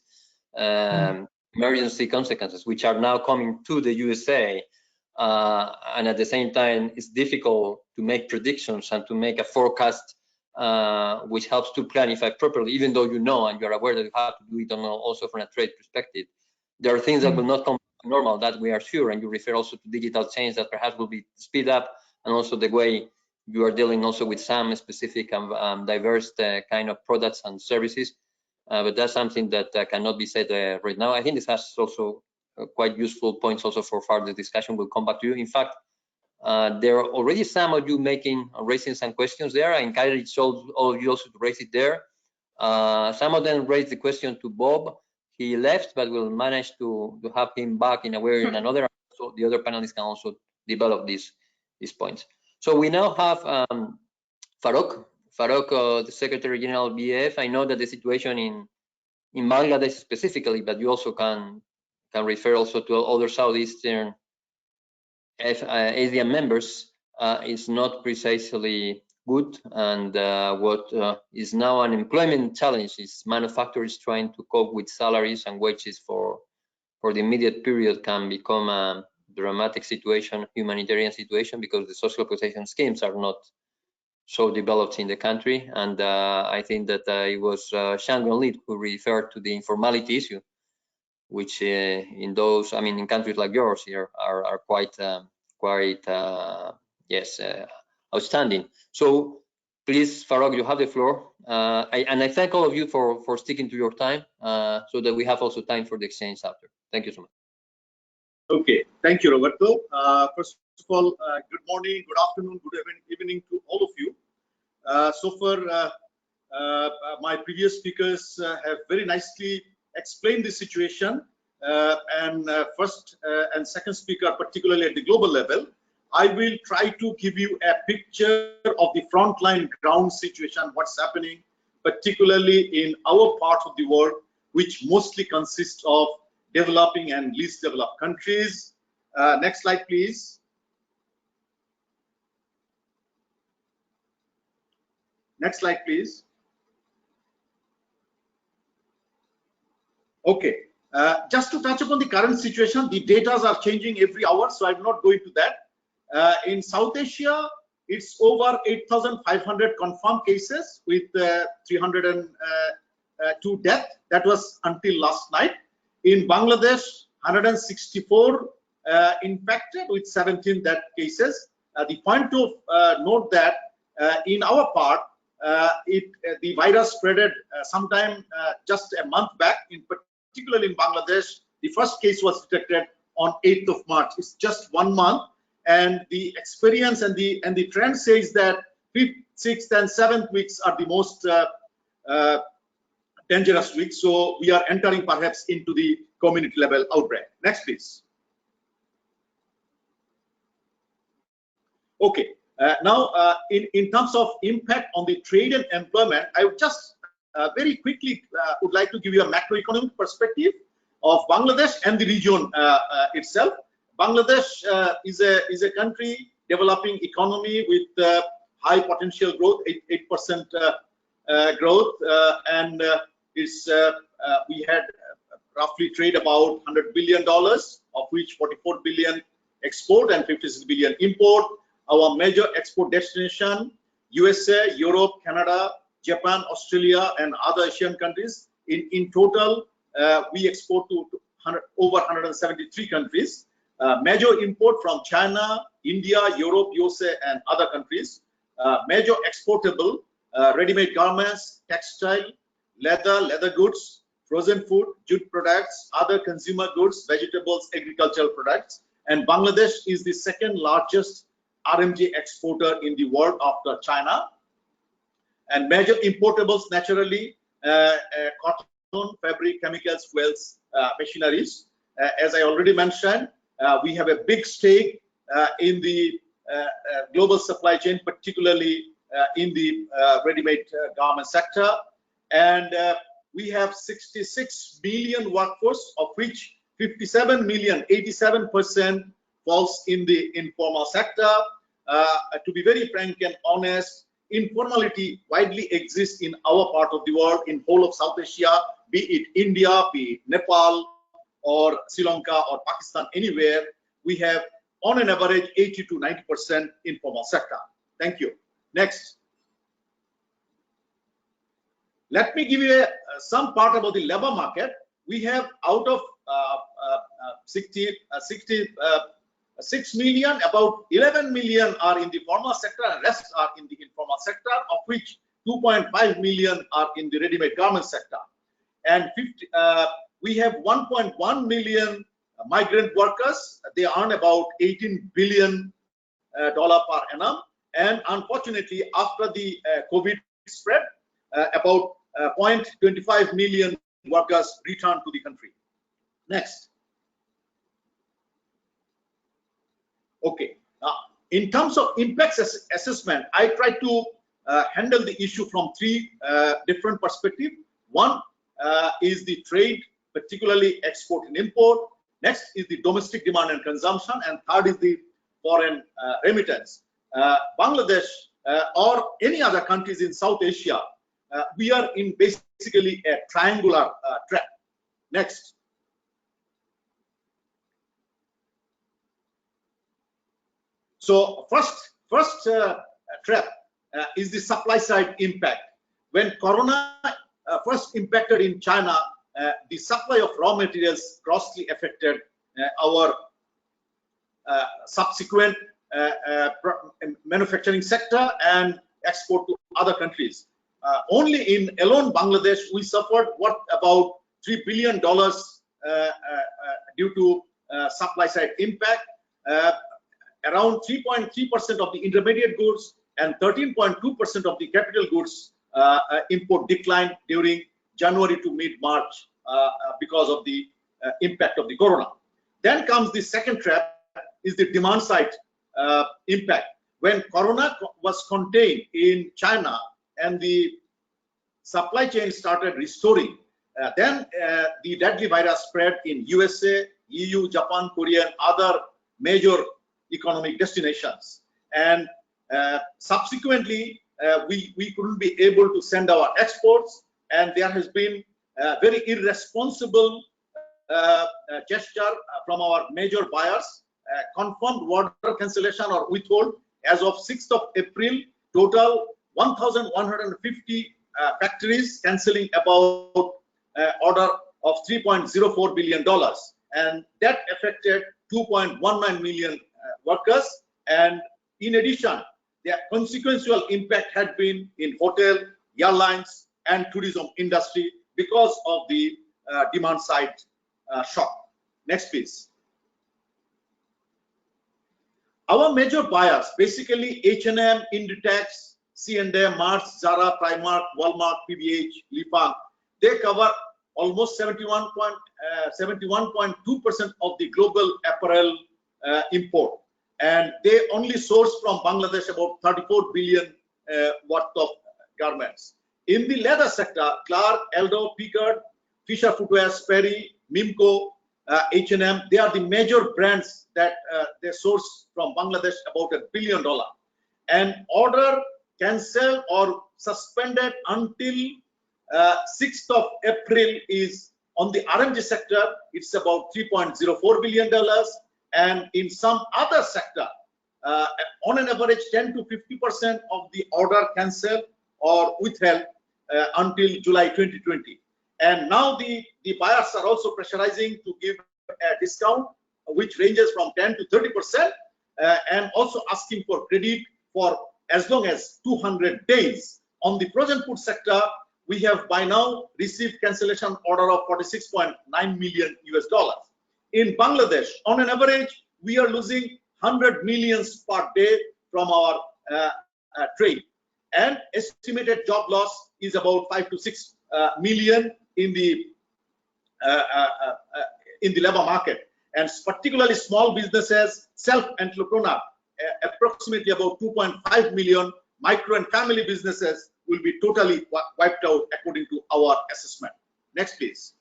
emergency consequences, which are now coming to the USA. And at the same time, it's difficult to make predictions and to make a forecast which helps to planify properly, even though you know and you're aware that you have to do it also from a trade perspective. There are things that will not come to normal, that we are sure, and you refer also to digital change that perhaps will be speed up, and also the way you are dealing also with some specific and diverse kind of products and services. But that's something that cannot be said right now. I think this has also quite useful points also for further discussion. We'll come back to you. In fact, there are already some of you raising some questions there. I encourage all of you also to raise it there. Some of them raised the question to Bob. He left, but we'll manage to have him back in a way or in another. So the other panelists can also develop these points. So we now have Farokh, the Secretary General of BEF. I know that the situation in Bangladesh specifically, but you also can refer also to other Southeastern ASEAN members, is not precisely good, and what is now an employment challenge is manufacturers trying to cope with salaries and wages for the immediate period can become a dramatic situation, humanitarian situation, because the social protection schemes are not so developed in the country. And I think that it was Sangheon who referred to the informality issue, which in those, I mean, in countries like yours here are quite outstanding. So please, Farokh, you have the floor. And I thank all of you for sticking to your time, so that we have also time for the exchange after. Thank you so much. Okay, thank you, Roberto. First of all, good morning, good afternoon, good evening to all of you. So far, my previous speakers have very nicely explained the situation, and first and second speaker, particularly at the global level, I will try to give you a picture of the frontline ground situation, what's happening, particularly in our part of the world, which mostly consists of developing and least developed countries. Next slide, please. Next slide, please. Okay, just to touch upon the current situation, the data are changing every hour, so I'm not going to that. In South Asia, it's over 8,500 confirmed cases with 302 deaths. That was until last night. In Bangladesh, 164 infected with 17 death cases. The point to note that in our part, the virus spreaded sometime just a month back, particularly in Bangladesh. The first case was detected on 8th of March. It's just 1 month, and the experience and the trend says that 5th, 6th, and 7th weeks are the most dangerous weeks. So we are entering perhaps into the community level outbreak. Next, please. Okay. Now, in terms of impact on the trade and employment, I would just very quickly would like to give you a macroeconomic perspective of Bangladesh and the region itself. Bangladesh is a country developing economy with high potential growth, 8% growth, and we had roughly trade about $100 billion, of which 44 billion export and 56 billion import. Our major export destination, USA, Europe, Canada, Japan, Australia, and other Asian countries. In total, we export to over 173 countries. Major import from China, India, Europe, USA, and other countries. Major exportable, ready-made garments, textile, leather goods, frozen food, jute products, other consumer goods, vegetables, agricultural products. And Bangladesh is the second largest RMG exporter in the world after China. And major importables, naturally, cotton, fabric, chemicals, fuels, machineries. As I already mentioned, we have a big stake in the global supply chain, particularly in the ready-made garment sector. And we have 66 million workforce, of which 57 million, 87% falls in the informal sector. To be very frank and honest, informality widely exists in our part of the world, in whole of South Asia, be it India, be it Nepal, or Sri Lanka, or Pakistan, anywhere. We have, on an average, 80 to 90% informal sector. Thank you. Next. Let me give you some part about the labor market. We have out of 6 million, about 11 million are in the formal sector, and rest are in the informal sector, of which 2.5 million are in the ready-made garment sector. And we have 1.1 million migrant workers. They earn about $18 billion per annum. And unfortunately, after the COVID spread, about 0.25 million workers returned to the country. Next. Okay. In terms of impact assessment, I try to handle the issue from three different perspectives. One is the trade, particularly export and import. Next is the domestic demand and consumption, and third is the foreign remittance. Bangladesh or any other countries in South Asia, we are in basically a triangular trap. Next. So first trap is the supply side impact. When Corona first impacted in China, the supply of raw materials grossly affected our subsequent manufacturing sector and export to other countries. Only in alone Bangladesh, we suffered about $3 billion due to supply side impact. Around 3.3% of the intermediate goods and 13.2% of the capital goods import declined during January to mid-March because of the impact of the Corona. Then comes the second trap, is the demand side impact. When Corona was contained in China and the supply chain started restoring, then the deadly virus spread in USA, EU, Japan, Korea, and other major economic destinations. And subsequently, we couldn't be able to send our exports, and there has been a very irresponsible gesture from our major buyers, confirmed order cancellation or withhold. As of 6th of April, total 1,150 factories cancelling about order of $3.04 billion. and that affected 2.19 million workers. And in addition, the consequential impact had been in hotel, airlines, and tourism industry because of the demand side shock. Next, please. Our major buyers, basically H&M, Inditex, C&M, Mars, Zara, Primark, Walmart, PVH, Lipa, they cover almost 71.2% of the global apparel import. And they only source from Bangladesh about 34 billion worth of garments. In the leather sector, Clark, Aldo, Picard, Fisher Footwear, Sperry, Mimco, H&M, they are the major brands that they source from Bangladesh, about $1 billion. And order cancelled or suspended until 6th of April is on the RMG sector, it's about $3.04 billion. And in some other sector, on an average, 10 to 50% of the order cancelled or withheld until July 2020. And now the buyers are also pressurizing to give a discount, which ranges from 10 to 30%, and also asking for credit for as long as 200 days. On the frozen food sector, we have by now received cancellation order of $46.9 million US. In Bangladesh, on an average, we are losing 100 millions per day from our trade, and estimated job loss is about 5 to 6 million in the labor market, and particularly small businesses, self-entrepreneur, approximately about 2.5 million micro and family businesses will be totally wiped out according to our assessment. Next, please.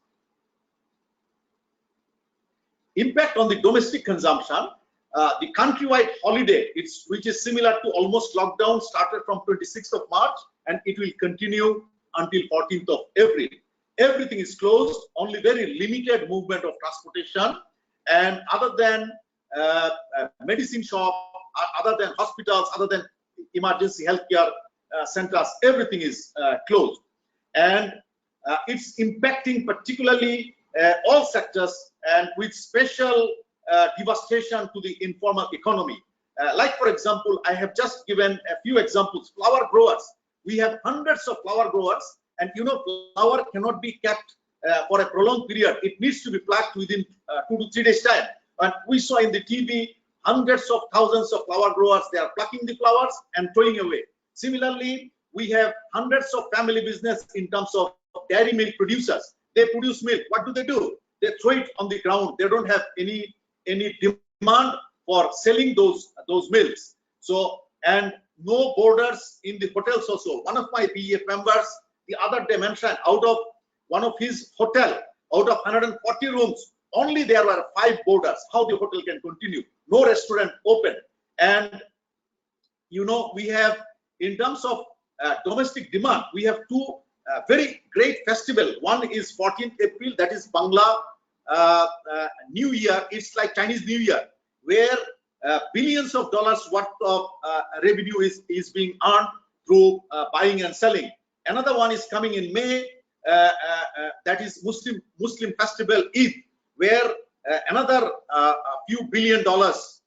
Impact on the domestic consumption. The countrywide holiday, which is similar to almost lockdown, started from 26th of March and it will continue until 14th of April. Everything is closed, only very limited movement of transportation, and other than medicine shop, other than hospitals, other than emergency healthcare centers, everything is closed. And it's impacting particularly all sectors, and with special devastation to the informal economy. Like, for example, I have just given a few examples. Flower growers, we have hundreds of flower growers, and you know, flower cannot be kept for a prolonged period. It needs to be plucked within 2 to 3 days time. And we saw in the TV hundreds of thousands of flower growers, they are plucking the flowers and throwing away. Similarly, we have hundreds of family business in terms of dairy milk producers. They produce milk. What do? They throw it on the ground. They don't have any demand for selling those milks. So, and no borders in the hotels also. One of my BEF members the other day mentioned, out of one of his hotel, out of 140 rooms, only there were 5 borders. How the hotel can continue? No restaurant open. And you know, we have, in terms of domestic demand, we have 2 very great festivals. One is 14th April, that is Bangla New Year. It's like Chinese New Year, where billions of dollars worth of revenue is being earned through buying and selling. Another one is coming in May, that is Muslim festival Eid, where another few $1 billion worth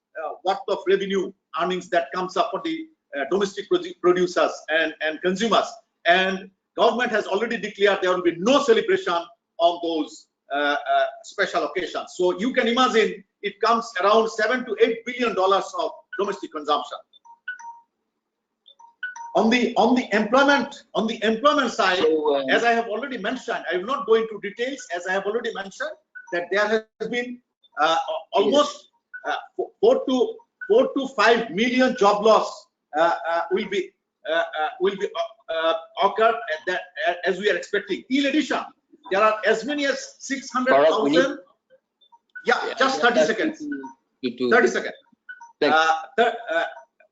of revenue earnings that comes up for the domestic producers and consumers. And government has already declared there will be no celebration on those special occasions. So you can imagine it comes around $7 to $8 billion of domestic consumption. On the employment side, as I have already mentioned, I will not go into details. As I have already mentioned, that there has been almost 4 to 5 million job loss will be occurred as we are expecting. In addition, there are as many as 600,000. Yeah, just 30 seconds. 30 seconds.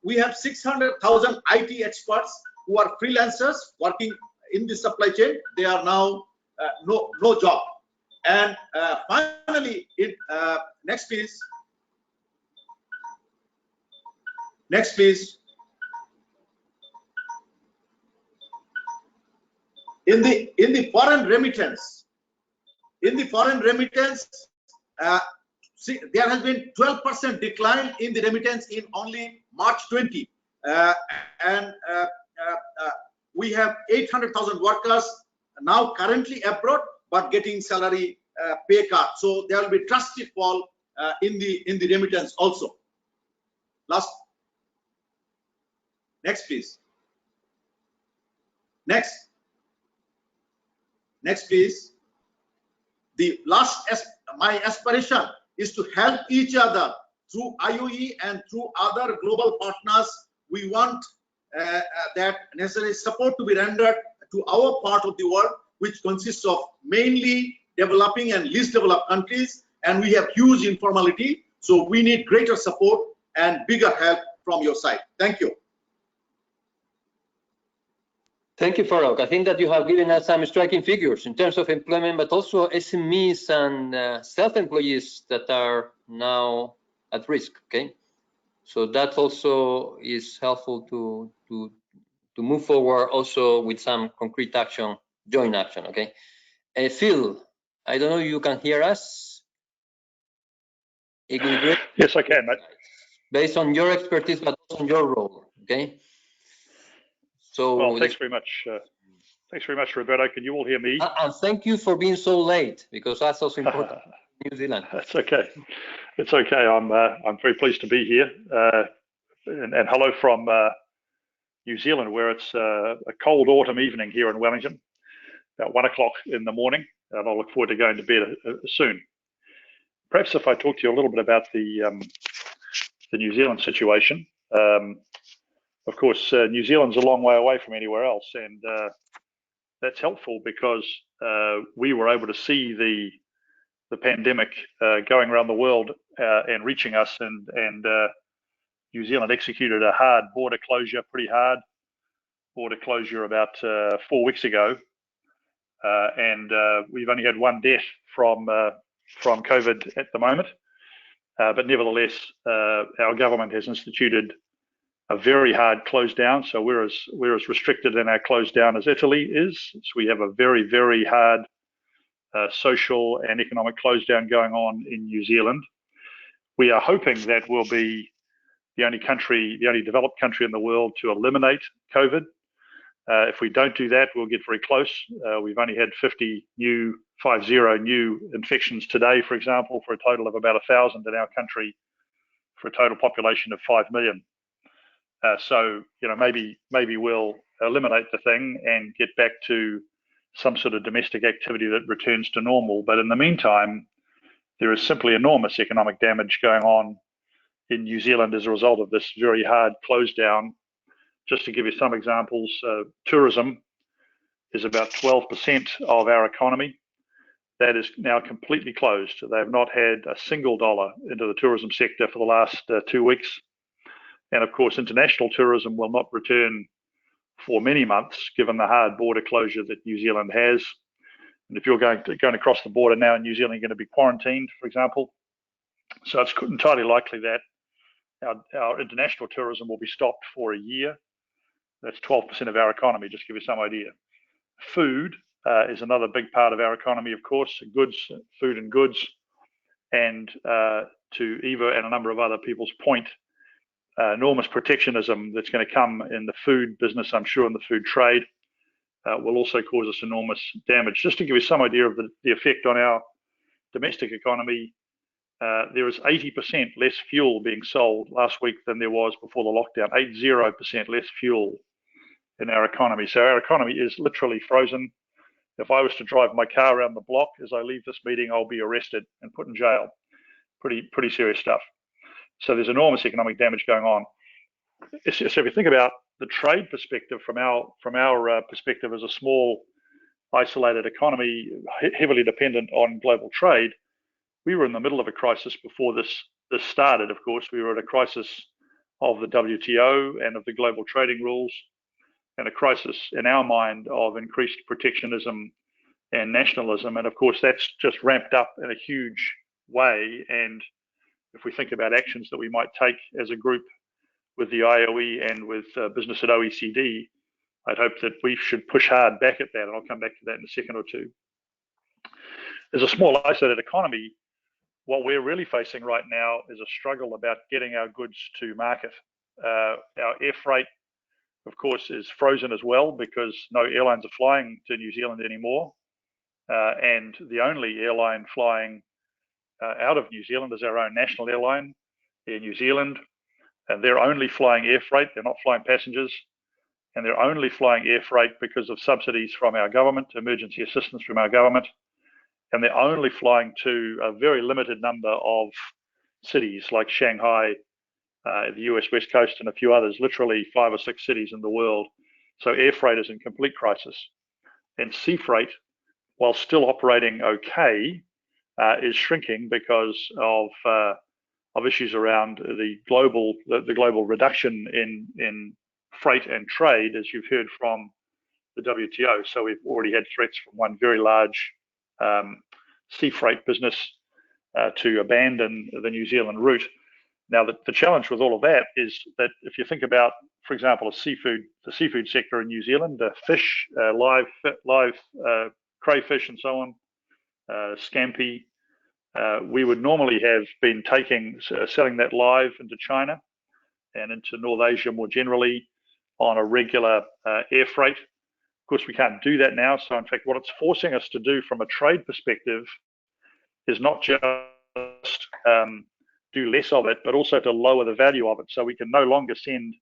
We have 600,000 IT experts who are freelancers working in the supply chain. They are now no job. And finally, next please. Next please. In the foreign remittance, see, there has been 12% decline in the remittance in only March 20, and we have 800,000 workers now currently abroad but getting salary pay cut. So there will be drastic fall in the remittance also. Next please. Next please. The my aspiration is to help each other through IOE and through other global partners. We want that necessary support to be rendered to our part of the world, which consists of mainly developing and least developed countries, and we have huge informality. So we need greater support and bigger help from your side. Thank you. Thank you, Farooq. I think that you have given us some striking figures in terms of employment, but also SMEs and self-employees that are now at risk. Okay, so that also is helpful to move forward also with some concrete action, joint action. Okay, Phil, I don't know if you can hear us. It would be great. Yes, I can, mate. Based on your expertise, but also on your role. Okay. So well, thanks very much. Thanks very much, Roberto. Can you all hear me? And thank you for being so late, because that's also important in New Zealand. That's okay. It's okay. I'm very pleased to be here. And hello from New Zealand, where it's a cold autumn evening here in Wellington, about 1 o'clock in the morning, and I look forward to going to bed soon. Perhaps if I talk to you a little bit about the New Zealand situation. Of course, New Zealand's a long way away from anywhere else, and that's helpful because we were able to see the pandemic going around the world and reaching us, and New Zealand executed a hard border closure, pretty hard border closure about 4 weeks ago, and we've only had one death from COVID at the moment, but nevertheless, our government has instituted a very hard close down. So we're as restricted in our close down as Italy is. So we have a very, very hard social and economic close down going on in New Zealand. We are hoping that we'll be the only developed country in the world to eliminate COVID. If we don't do that, we'll get very close. We've only had 50 new infections today, for example, for a total of about 1,000 in our country, for a total population of 5 million. So, you know, maybe we'll eliminate the thing and get back to some sort of domestic activity that returns to normal. But in the meantime, there is simply enormous economic damage going on in New Zealand as a result of this very hard close down. Just to give you some examples, tourism is about 12% of our economy. That is now completely closed. They have not had a single dollar into the tourism sector for the last 2 weeks. And of course, international tourism will not return for many months, given the hard border closure that New Zealand has. And if you're going across the border now in New Zealand, you're going to be quarantined, for example. So it's entirely likely that our international tourism will be stopped for a year. That's 12% of our economy, just to give you some idea. Food is another big part of our economy, of course, food and goods. And to Eva and a number of other people's point, enormous protectionism that's going to come in the food business, I'm sure, in the food trade, will also cause us enormous damage. Just to give you some idea of the effect on our domestic economy, there is 80% less fuel being sold last week than there was before the lockdown, 80% less fuel in our economy. So our economy is literally frozen. If I was to drive my car around the block as I leave this meeting, I'll be arrested and put in jail. Pretty serious stuff. So there's enormous economic damage going on. So if you think about the trade perspective from our perspective as a small, isolated economy, heavily dependent on global trade, we were in the middle of a crisis before this started. Of course, we were at a crisis of the WTO and of the global trading rules, and a crisis in our mind of increased protectionism and nationalism. And of course, that's just ramped up in a huge way. And if we think about actions that we might take as a group with the IOE and with business at OECD, I'd hope that we should push hard back at that, and I'll come back to that in a second or two. As a small isolated economy, what we're really facing right now is a struggle about getting our goods to market. Our air freight, of course, is frozen as well because no airlines are flying to New Zealand anymore. And the only airline flying out of New Zealand is our own national airline, Air New Zealand. And they're only flying air freight, they're not flying passengers. And they're only flying air freight because of subsidies from our government, emergency assistance from our government. And they're only flying to a very limited number of cities like Shanghai, the US West Coast, and a few others, literally 5 or 6 cities in the world. So air freight is in complete crisis. And sea freight, while still operating okay, is shrinking because of issues around the global reduction in freight and trade, as you've heard from the WTO. So we've already had threats from one very large sea freight business to abandon the New Zealand route. Now, the challenge with all of that is that if you think about, for example, the seafood sector in New Zealand, fish, live crayfish and so on, scampi, we would normally have been selling that live into China and into North Asia more generally on a regular air freight. Of course, we can't do that now. So in fact, what it's forcing us to do from a trade perspective is not just do less of it, but also to lower the value of it. So we can no longer send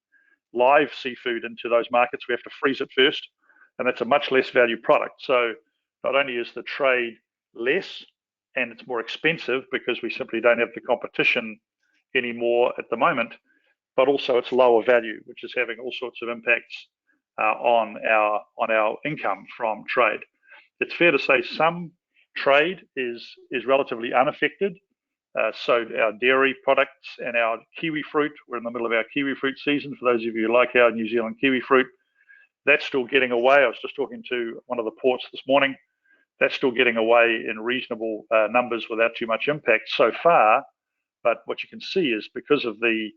live seafood into those markets. We have to freeze it first, and that's a much less value product. So not only is the trade less, and it's more expensive because we simply don't have the competition anymore at the moment, but also it's lower value, which is having all sorts of impacts on our income from trade. It's fair to say some trade is relatively unaffected. So our dairy products and our kiwi fruit, we're in the middle of our kiwi fruit season. For those of you who like our New Zealand kiwi fruit, that's still getting away. I was just talking to one of the ports this morning. That's still getting away in reasonable numbers without too much impact so far. But what you can see is because of the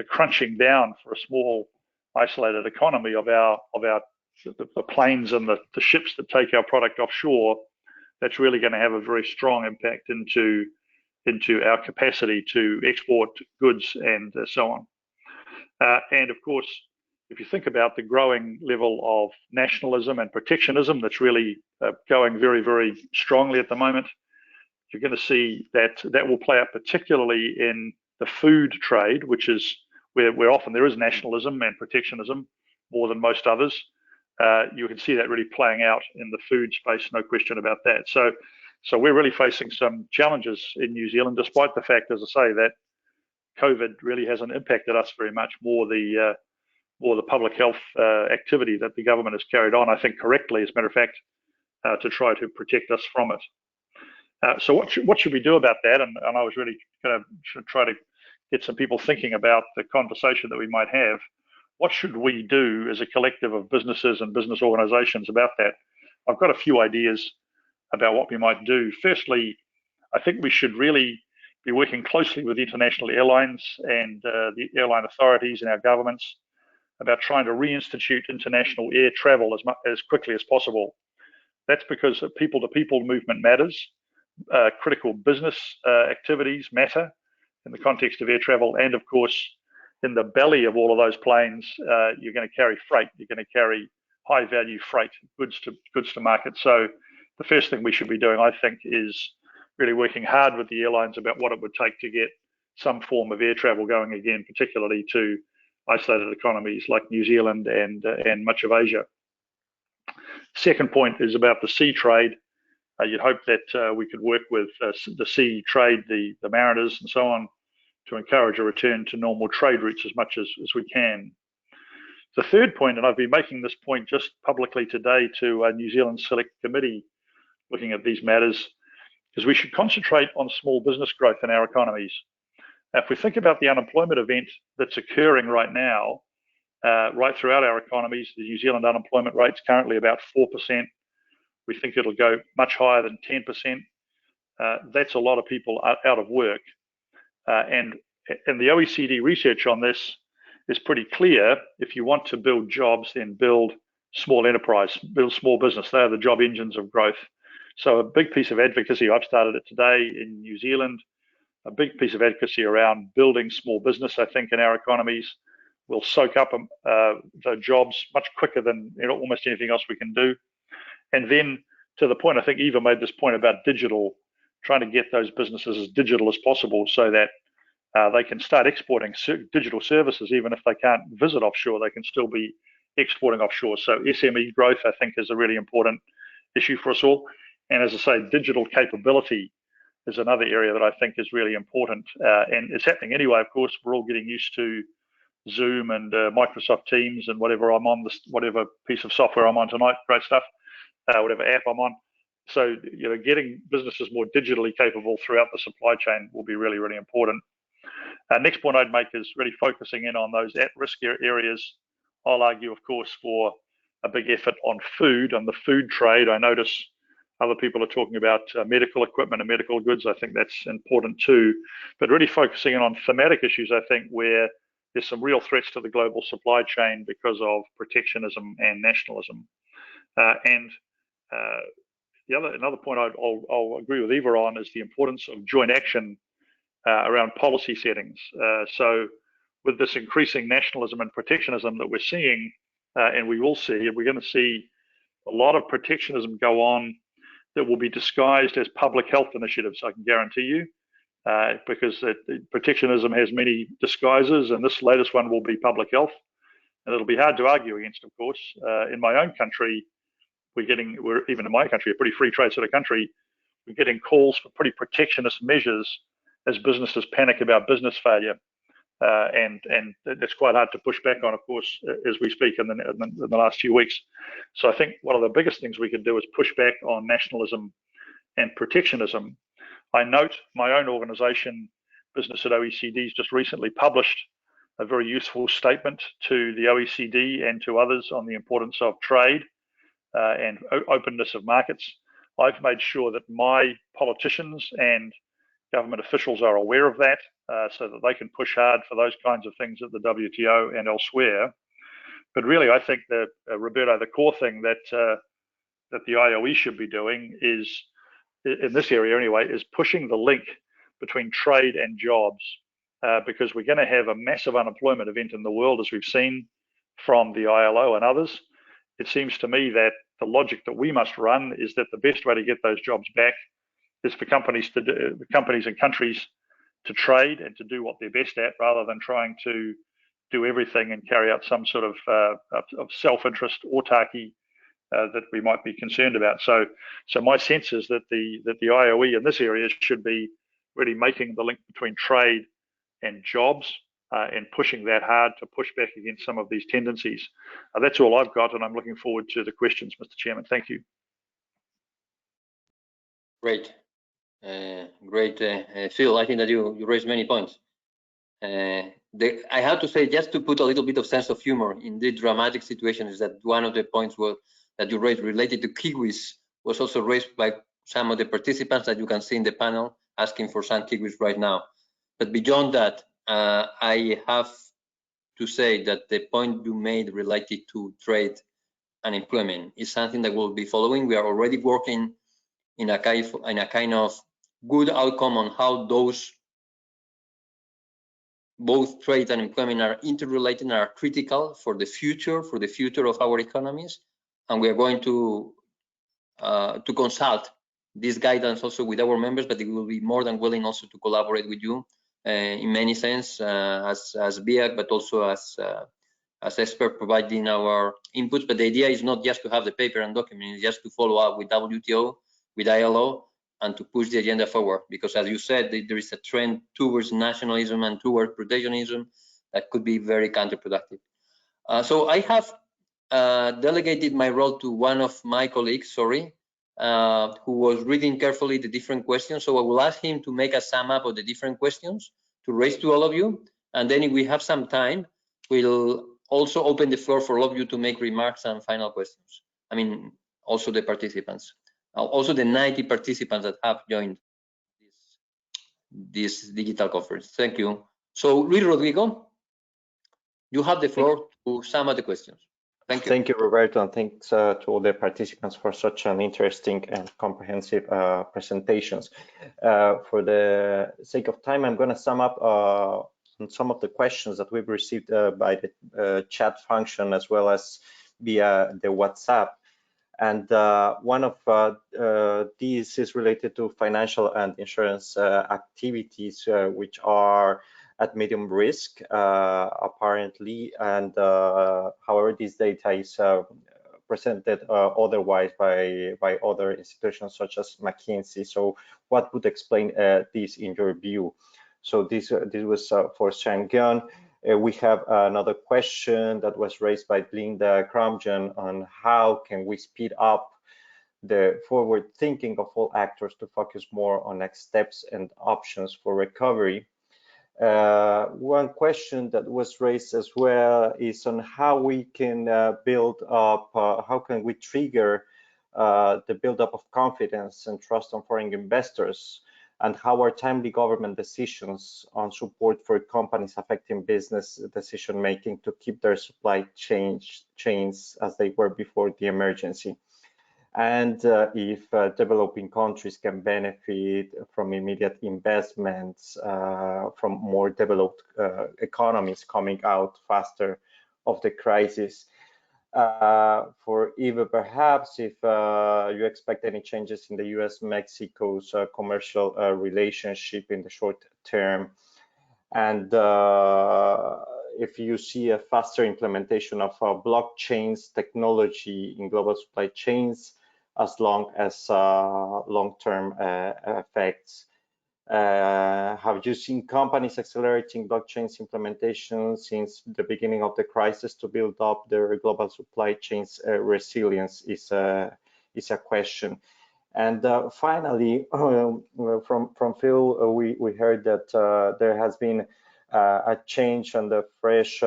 crunching down for a small isolated economy of the planes and the ships that take our product offshore, that's really going to have a very strong impact into our capacity to export goods and so on. And of course, if you think about the growing level of nationalism and protectionism that's really going very, very strongly at the moment, you're going to see that will play out particularly in the food trade, which is where often there is nationalism and protectionism more than most others. You can see that really playing out in the food space, no question about that. So we're really facing some challenges in New Zealand, despite the fact, as I say, that COVID really hasn't impacted us very much, more the public health activity that the government has carried on, I think correctly, as a matter of fact, to try to protect us from it. So what should we do about that? And I was really going to try to get some people thinking about the conversation that we might have. What should we do as a collective of businesses and business organizations about that? I've got a few ideas about what we might do. Firstly, I think we should really be working closely with international airlines and the airline authorities and our governments about trying to reinstitute international air travel as quickly as possible. That's because people-to-people movement matters. Critical business activities matter in the context of air travel, and of course, in the belly of all of those planes, you're going to carry freight. You're going to carry high-value freight, goods to market. So the first thing we should be doing, I think, is really working hard with the airlines about what it would take to get some form of air travel going again, particularly to isolated economies like New Zealand and much of Asia. Second point is about the sea trade. You'd hope that we could work with the sea trade, the mariners and so on, to encourage a return to normal trade routes as much as we can. The third point, and I've been making this point just publicly today to a New Zealand Select Committee looking at these matters, is we should concentrate on small business growth in our economies. Now, if we think about the unemployment event that's occurring right now, right throughout our economies, the New Zealand unemployment rate's currently about 4%. We think it'll go much higher than 10%. That's a lot of people out of work. And the OECD research on this is pretty clear. If you want to build jobs, then build small enterprise, build small business. They are the job engines of growth. So a big piece of advocacy, I've started it today in New Zealand, a big piece of advocacy around building small business, I think, in our economies will soak up the jobs much quicker than almost anything else we can do. And then to the point, I think Eva made this point about digital, trying to get those businesses as digital as possible so that they can start exporting digital services. Even if they can't visit offshore, they can still be exporting offshore. So SME growth, I think, is a really important issue for us all. And as I say, digital capability is another area that I think is really important. And it's happening anyway, of course. We're all getting used to Zoom and Microsoft Teams and whatever I'm on, whatever piece of software I'm on tonight, great stuff, whatever app I'm on. So, getting businesses more digitally capable throughout the supply chain will be really, really important. Next point I'd make is really focusing in on those at-risk areas. I'll argue, of course, for a big effort on food, on the food trade. I notice other people are talking about medical equipment and medical goods. I think that's important too. But really focusing in on thematic issues, I think, where there's some real threats to the global supply chain because of protectionism and nationalism. Another point I'll agree with Eva on is the importance of joint action around policy settings. So with this increasing nationalism and protectionism that we're seeing, and we will see, and we're going to see a lot of protectionism go on that will be disguised as public health initiatives, I can guarantee you, because protectionism has many disguises, and this latest one will be public health. And it'll be hard to argue against, of course. In my own country, even in my country, a pretty free trade sort of country, we're getting calls for pretty protectionist measures as businesses panic about business failure. And it's quite hard to push back on, of course, as we speak in the last few weeks. So I think one of the biggest things we could do is push back on nationalism and protectionism. I note my own organization, Business at OECD's, just recently published a very useful statement to the OECD and to others on the importance of trade and openness of markets. I've made sure that my politicians and government officials are aware of that, so that they can push hard for those kinds of things at the WTO and elsewhere. But really, I think that, Roberto, the core thing that the IOE should be doing is, in this area anyway, is pushing the link between trade and jobs, because we're going to have a massive unemployment event in the world, as we've seen from the ILO and others. It seems to me that the logic that we must run is that the best way to get those jobs back is for companies and countries to trade and to do what they're best at, rather than trying to do everything and carry out some sort of self-interest autarky that we might be concerned about. So my sense is that the IOE in this area should be really making the link between trade and jobs and pushing that hard to push back against some of these tendencies. That's all I've got, and I'm looking forward to the questions, Mr. Chairman. Thank you. Great. Phil, I think that you raised many points. I have to say, just to put a little bit of sense of humor in the dramatic situation, is that one of the points that you raised related to kiwis was also raised by some of the participants that you can see in the panel asking for some kiwis right now. But beyond that, I have to say that the point you made related to trade and employment is something that we'll be following. We are already working in a kind of good outcome on how those both trade and employment are interrelated and are critical for the future of our economies. And we are going to consult this guidance also with our members, but we will be more than willing also to collaborate with you in many sense as BIAC, but also as expert providing our inputs. But the idea is not just to have the paper and document, it's just to follow up with WTO, with ILO, and to push the agenda forward, because as you said, there is a trend towards nationalism and towards protectionism that could be very counterproductive. So I have delegated my role to one of my colleagues, who was reading carefully the different questions. So I will ask him to make a sum up of the different questions to raise to all of you. And then if we have some time, we'll also open the floor for all of you to make remarks and final questions. I mean, also the participants. Also the 90 participants that have joined this digital conference. Thank you. So Luis Rodrigo, you have the floor to sum up the questions. Thank you. Thank you, Roberto, and thanks to all the participants for such an interesting and comprehensive presentations. For the sake of time, I'm going to sum up on some of the questions that we've received by the chat function as well as via the WhatsApp. And one of these is related to financial and insurance activities, which are at medium risk, apparently, and however, this data is presented otherwise by other institutions such as McKinsey. So what would explain this in your view? So this was for Sangheon. We have another question that was raised by Linda Kromjan on how can we speed up the forward thinking of all actors to focus more on next steps and options for recovery. One question that was raised as well is on how we can build up, how can we trigger the buildup of confidence and trust on foreign investors, and how are timely government decisions on support for companies affecting business decision making to keep their supply chains as they were before the emergency. And if developing countries can benefit from immediate investments from more developed economies coming out faster of the crisis. For Eva, perhaps if you expect any changes in the US-Mexico's commercial relationship in the short term, and if you see a faster implementation of blockchains technology in global supply chains, as long as long-term effects. Have you seen companies accelerating blockchains implementation since the beginning of the crisis to build up their global supply chains resilience is a question. And finally, from Phil, we heard that there has been a change on the fresh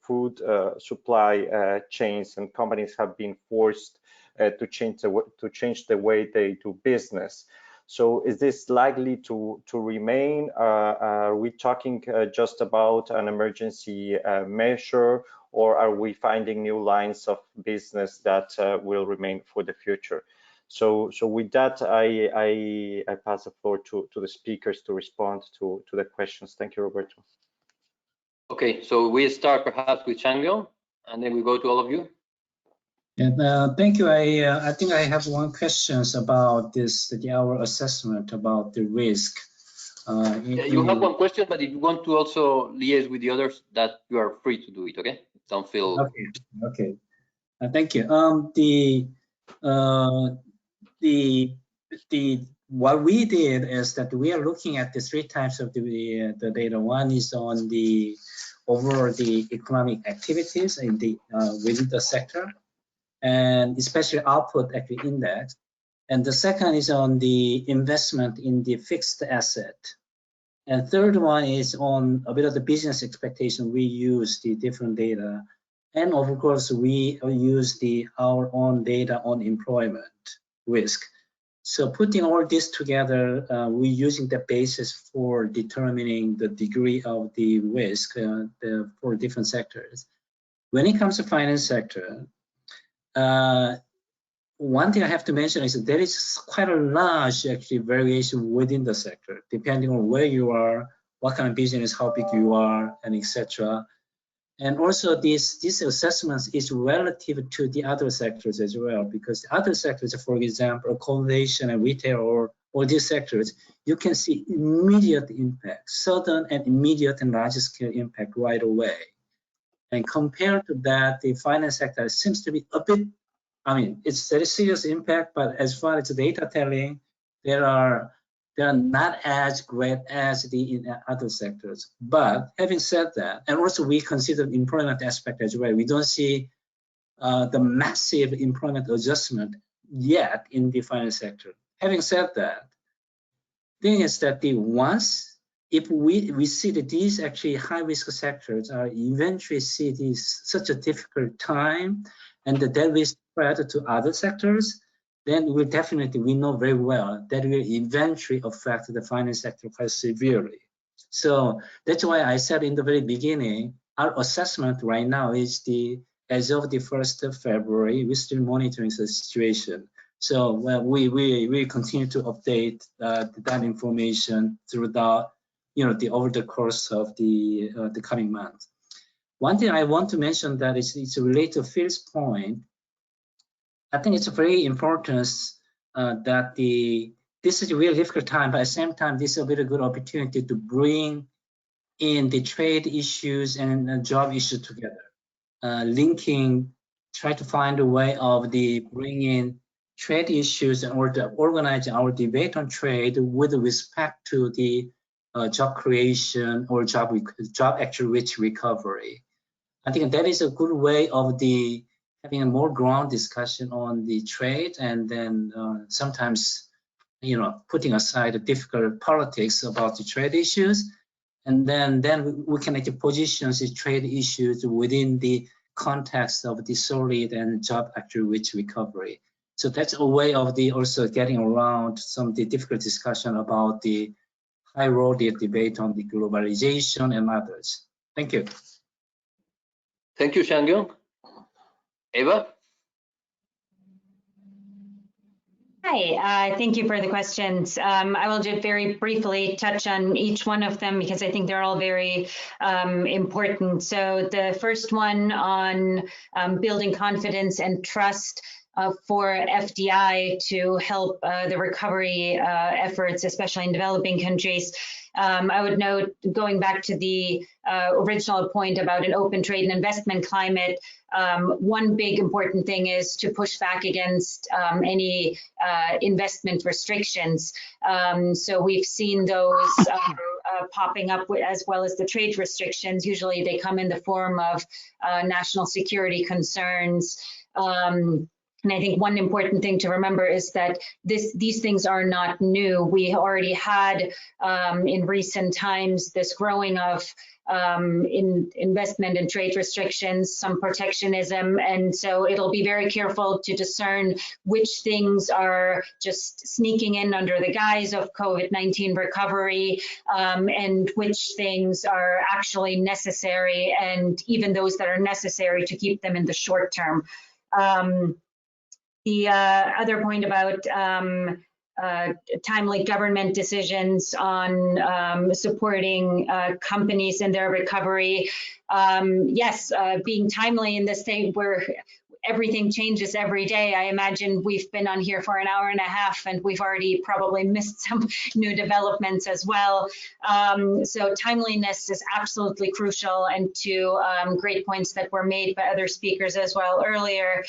food supply chains, and companies have been forced to change the way they do business. So is this likely to remain? Are we talking just about an emergency measure, or are we finding new lines of business that will remain for the future? So with that, I pass the floor to the speakers to respond to the questions. Thank you, Roberto. Okay, so we start perhaps with Sangheon, and then we go to all of you. Yeah, thank you. I think I have one question about this, our assessment about the risk. Yeah, you have one question, but if you want to also liaise with the others, that you are free to do it. Okay, don't feel. Okay. Thank you. What we did is that we are looking at the three types of the data. One is on the overall the economic activities in the within the sector, and especially output actually index. And the second is on the investment in the fixed asset. And third one is on a bit of the business expectation. We use the different data. And of course, we use our own data on employment risk. So putting all this together, we're using the basis for determining the degree of the risk for different sectors. When it comes to finance sector, one thing I have to mention is that there is quite a large actually variation within the sector, depending on where you are, what kind of business, how big you are, and etc. And also this assessment is relative to the other sectors as well, because the other sectors, for example, accommodation and retail or these sectors, you can see immediate impact, sudden and immediate and large scale impact right away. And compared to that, the finance sector seems to be a bit, I mean, it's very serious impact, but as far as data telling, they are not as great as in other sectors. But having said that, and also we consider employment aspect as well. We don't see the massive employment adjustment yet in the finance sector. Having said that, thing is that if we see that these actually high-risk sectors are eventually see this such a difficult time, and that will spread to other sectors, then we know very well that will eventually affect the finance sector quite severely. So that's why I said in the very beginning, our assessment right now is as of the 1st of February, we're still monitoring the situation. So we continue to update that information through the, over the course of the coming months. One thing I want to mention that it's related to Phil's point. I think it's very important that this is a really difficult time, but at the same time, this is a very good opportunity to bring in the trade issues and job issues together, try to find a way of bringing trade issues and organizing our debate on trade with respect to the job creation or job actual rich recovery. I think that is a good way of having a more ground discussion on the trade, and then sometimes, putting aside the difficult politics about the trade issues, and then we can actually position the trade issues within the context of the solid and job actual rich recovery. So that's a way of also getting around some of the difficult discussion about the high-roaded debate on the globalization and others. Thank you. Thank you, Sangheon. Eva? Hi, thank you for the questions. I will just very briefly touch on each one of them because I think they're all very important. So the first one on building confidence and trust for FDI to help the recovery efforts, especially in developing countries. I would note, going back to the original point about an open trade and investment climate, one big important thing is to push back against any investment restrictions. So we've seen those popping up as well as the trade restrictions. Usually they come in the form of national security concerns. And I think one important thing to remember is that these things are not new. We already had in recent times this growing of investment and trade restrictions, some protectionism, and so it'll be very careful to discern which things are just sneaking in under the guise of COVID-19 recovery and which things are actually necessary, and even those that are necessary to keep them in the short term. The other point about timely government decisions on supporting companies in their recovery. Yes, being timely in this state where everything changes every day. I imagine we've been on here for an hour and a half and we've already probably missed some new developments as well. So timeliness is absolutely crucial, and to great points that were made by other speakers as well earlier,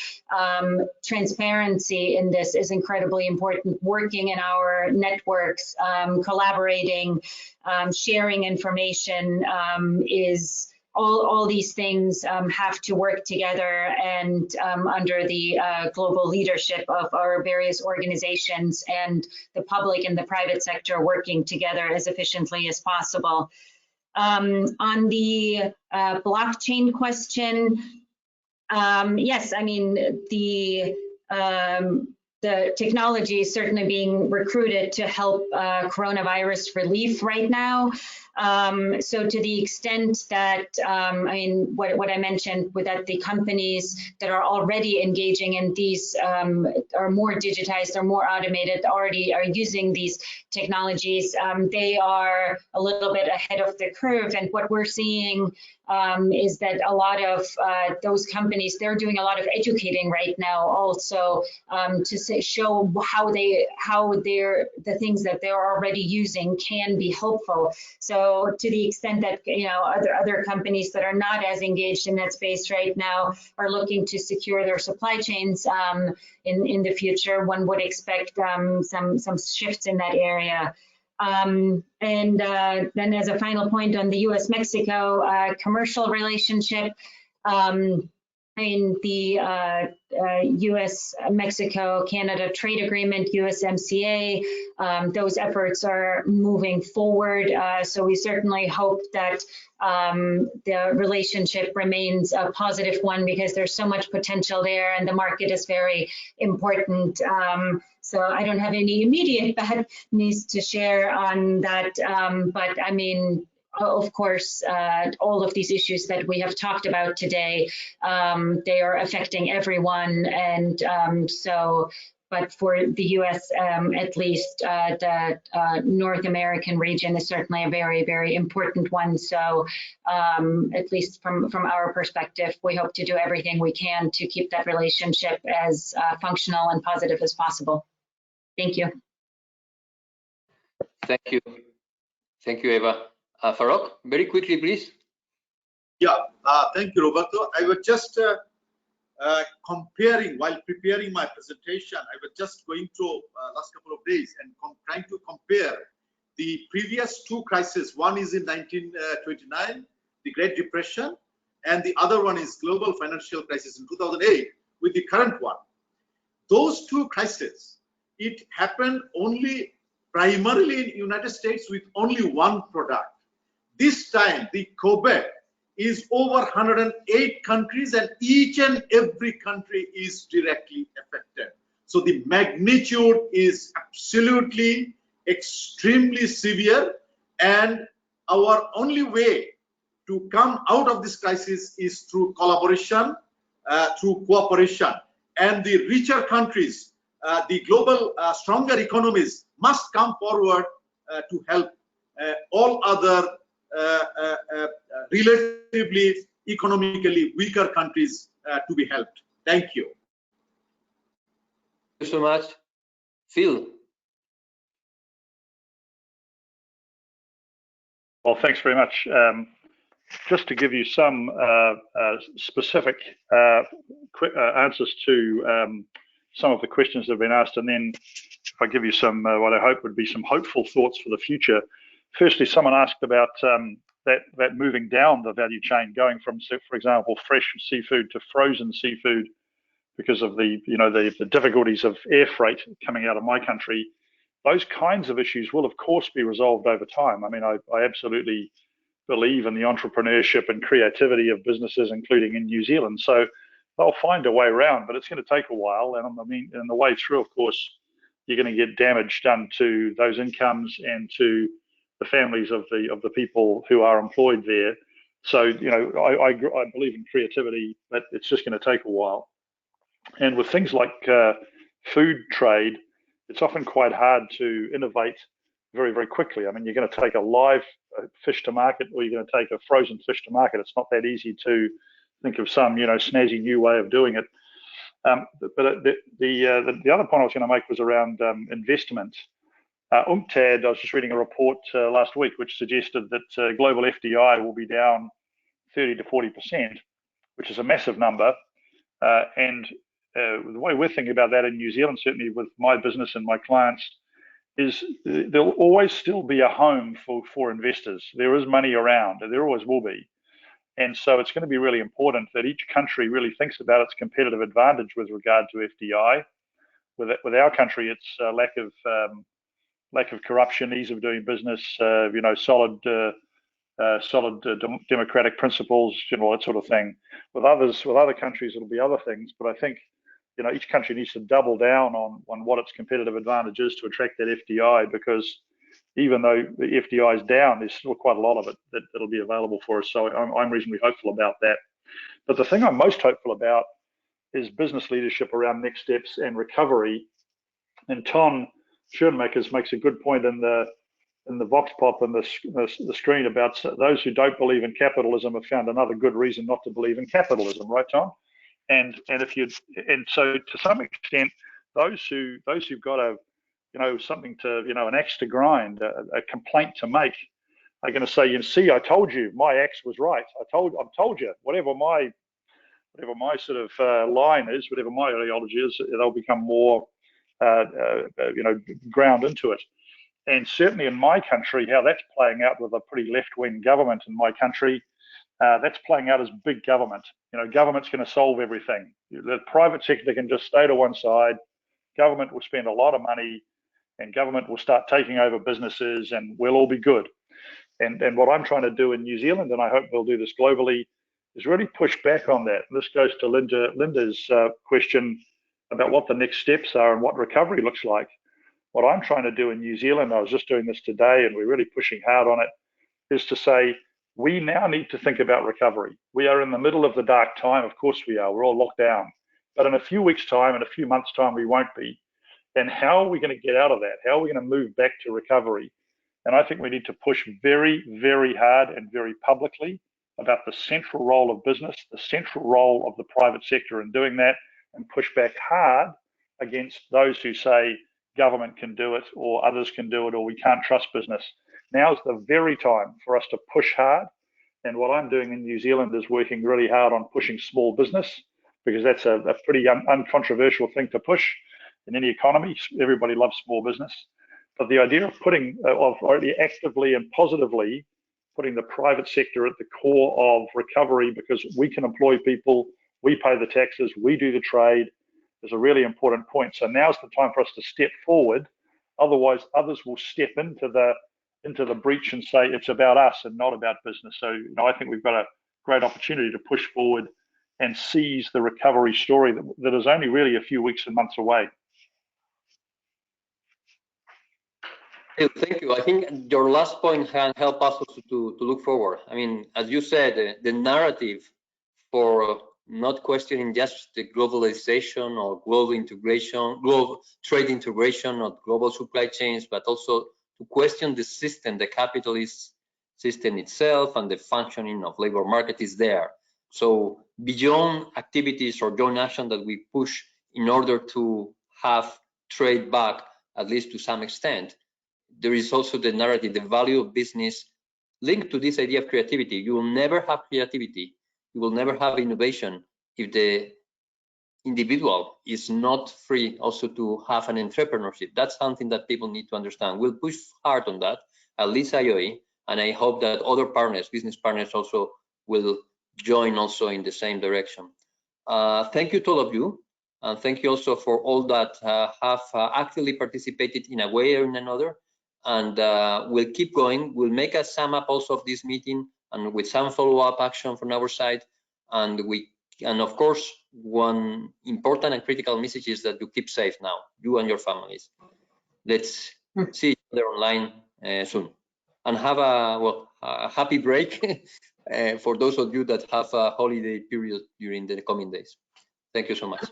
transparency in this is incredibly important. Working in our networks, collaborating, sharing information is all these things have to work together, and under the global leadership of our various organizations and the public and the private sector working together as efficiently as possible. On the blockchain question, yes, I mean, the technology is certainly being recruited to help coronavirus relief right now. So to the extent that, I mean, what I mentioned with that the companies that are already engaging in these are more digitized, are more automated, already are using these technologies, they are a little bit ahead of the curve. And what we're seeing is that a lot of those companies, they're doing a lot of educating right now also to show how the things that they're already using can be helpful. So to the extent that, you know, other companies that are not as engaged in that space right now are looking to secure their supply chains in the future, one would expect some shifts in that area. And then as a final point on the US-Mexico commercial relationship, in the US-Mexico-Canada trade agreement, USMCA, those efforts are moving forward. So we certainly hope that the relationship remains a positive one, because there's so much potential there and the market is very important. So I don't have any immediate bad news to share on that, but I mean, of course, all of these issues that we have talked about today, they are affecting everyone. And but for the US, at least, the North American region is certainly a very, very important one. So at least from our perspective, we hope to do everything we can to keep that relationship as functional and positive as possible. Thank you. Thank you. Thank you, Eva. Farokh, very quickly, please. Yeah, thank you, Roberto. I was just comparing, while preparing my presentation, I was just going through last couple of days and trying to compare the previous two crises. One is in 1929, the Great Depression, and the other one is global financial crisis in 2008 with the current one. Those two crises, it happened only primarily in United States with only one product. This time, the COVID is over 108 countries, and each and every country is directly affected. So the magnitude is absolutely extremely severe, and our only way to come out of this crisis is through collaboration, through cooperation. And the richer countries, the global stronger economies must come forward to help all other relatively economically weaker countries to be helped. Thank you. Thank you so much. Phil. Well, thanks very much. Just to give you some specific answers to some of the questions that have been asked, and then if I give you some what I hope would be some hopeful thoughts for the future. Firstly, someone asked about that moving down the value chain, going from, for example, fresh seafood to frozen seafood, because of the the difficulties of air freight coming out of my country. Those kinds of issues will, of course, be resolved over time. I mean, I absolutely believe in the entrepreneurship and creativity of businesses, including in New Zealand. So they'll find a way around, but it's going to take a while. And I mean, in the way through, of course, you're going to get damage done to those incomes and to the families of the people who are employed there. So, I believe in creativity, but it's just going to take a while. And with things like food trade, it's often quite hard to innovate very, very quickly. I mean, you're going to take a live fish to market, or you're going to take a frozen fish to market. It's not that easy to think of some, snazzy new way of doing it. But the other point I was going to make was around investment. UNCTAD, I was just reading a report last week which suggested that global FDI will be down 30 to 40%, which is a massive number. And the way we're thinking about that in New Zealand, certainly with my business and my clients, is there'll always still be a home for investors. There is money around, and there always will be. And so it's going to be really important that each country really thinks about its competitive advantage with regard to FDI. With our country, it's lack of corruption, ease of doing business, solid democratic principles, all that sort of thing. With other countries, it'll be other things. But I think each country needs to double down on what its competitive advantage is to attract that FDI, because even though the FDI is down, there's still quite a lot of it that'll be available for us. So I'm reasonably hopeful about that. But the thing I'm most hopeful about is business leadership around next steps and recovery. And Ton Schoenmakers makes a good point in the vox pop and the screen about those who don't believe in capitalism have found another good reason not to believe in capitalism, right, Tom? And so to some extent, those who've got something to an axe to grind, a complaint to make, are going to say, see, I told you, my axe was right. I've told you, whatever my sort of line is, whatever my ideology is, they'll become more ground into it. And certainly in my country, how that's playing out with a pretty left-wing government in my country, that's playing out as big government. Government's going to solve everything. The private sector can just stay to one side. Government will spend a lot of money, and government will start taking over businesses, and we'll all be good. And what I'm trying to do in New Zealand, and I hope we'll do this globally, is really push back on that. And this goes to Linda's question about what the next steps are and what recovery looks like. What I'm trying to do in New Zealand, I was just doing this today, and we're really pushing hard on it, is to say, we now need to think about recovery. We are in the middle of the dark time. Of course we are. We're all locked down. But in a few weeks' time, in a few months' time, we won't be. And how are we going to get out of that? How are we going to move back to recovery? And I think we need to push very, very hard and very publicly about the central role of business, the central role of the private sector in doing that, and push back hard against those who say government can do it or others can do it or we can't trust business. Now's the very time for us to push hard. And what I'm doing in New Zealand is working really hard on pushing small business, because that's a pretty uncontroversial thing to push in any economy. Everybody loves small business. But the idea of actively and positively putting the private sector at the core of recovery, because we can employ people, we pay the taxes, we do the trade, is a really important point. So now's the time for us to step forward. Otherwise, others will step into the breach and say it's about us and not about business. So I think we've got a great opportunity to push forward and seize the recovery story that is only really a few weeks and months away. Thank you. I think your last point can help us also to look forward. I mean, as you said, the narrative for not questioning just the globalization or global integration, global trade integration or global supply chains, but also to question the system, the capitalist system itself and the functioning of labor market is there. So beyond activities or joint action that we push in order to have trade back, at least to some extent, there is also the narrative, the value of business linked to this idea of creativity. You will never have creativity, you will never have innovation if the individual is not free also to have an entrepreneurship. That's something that people need to understand. We'll push hard on that, at least IOE, and I hope that other partners, business partners also will join also in the same direction. Thank you to all of you, and thank you also for all that have actively participated in a way or in another. And we'll keep going. We'll make a sum up also of this meeting and with some follow-up action from our side. And of course, one important and critical message is that you keep safe now, you and your families. Let's see each other online soon. And have a happy break for those of you that have a holiday period during the coming days. Thank you so much.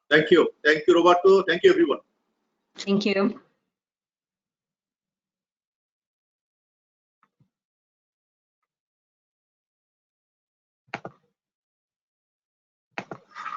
Thank you. Thank you, Roberto. Thank you, everyone. Thank you.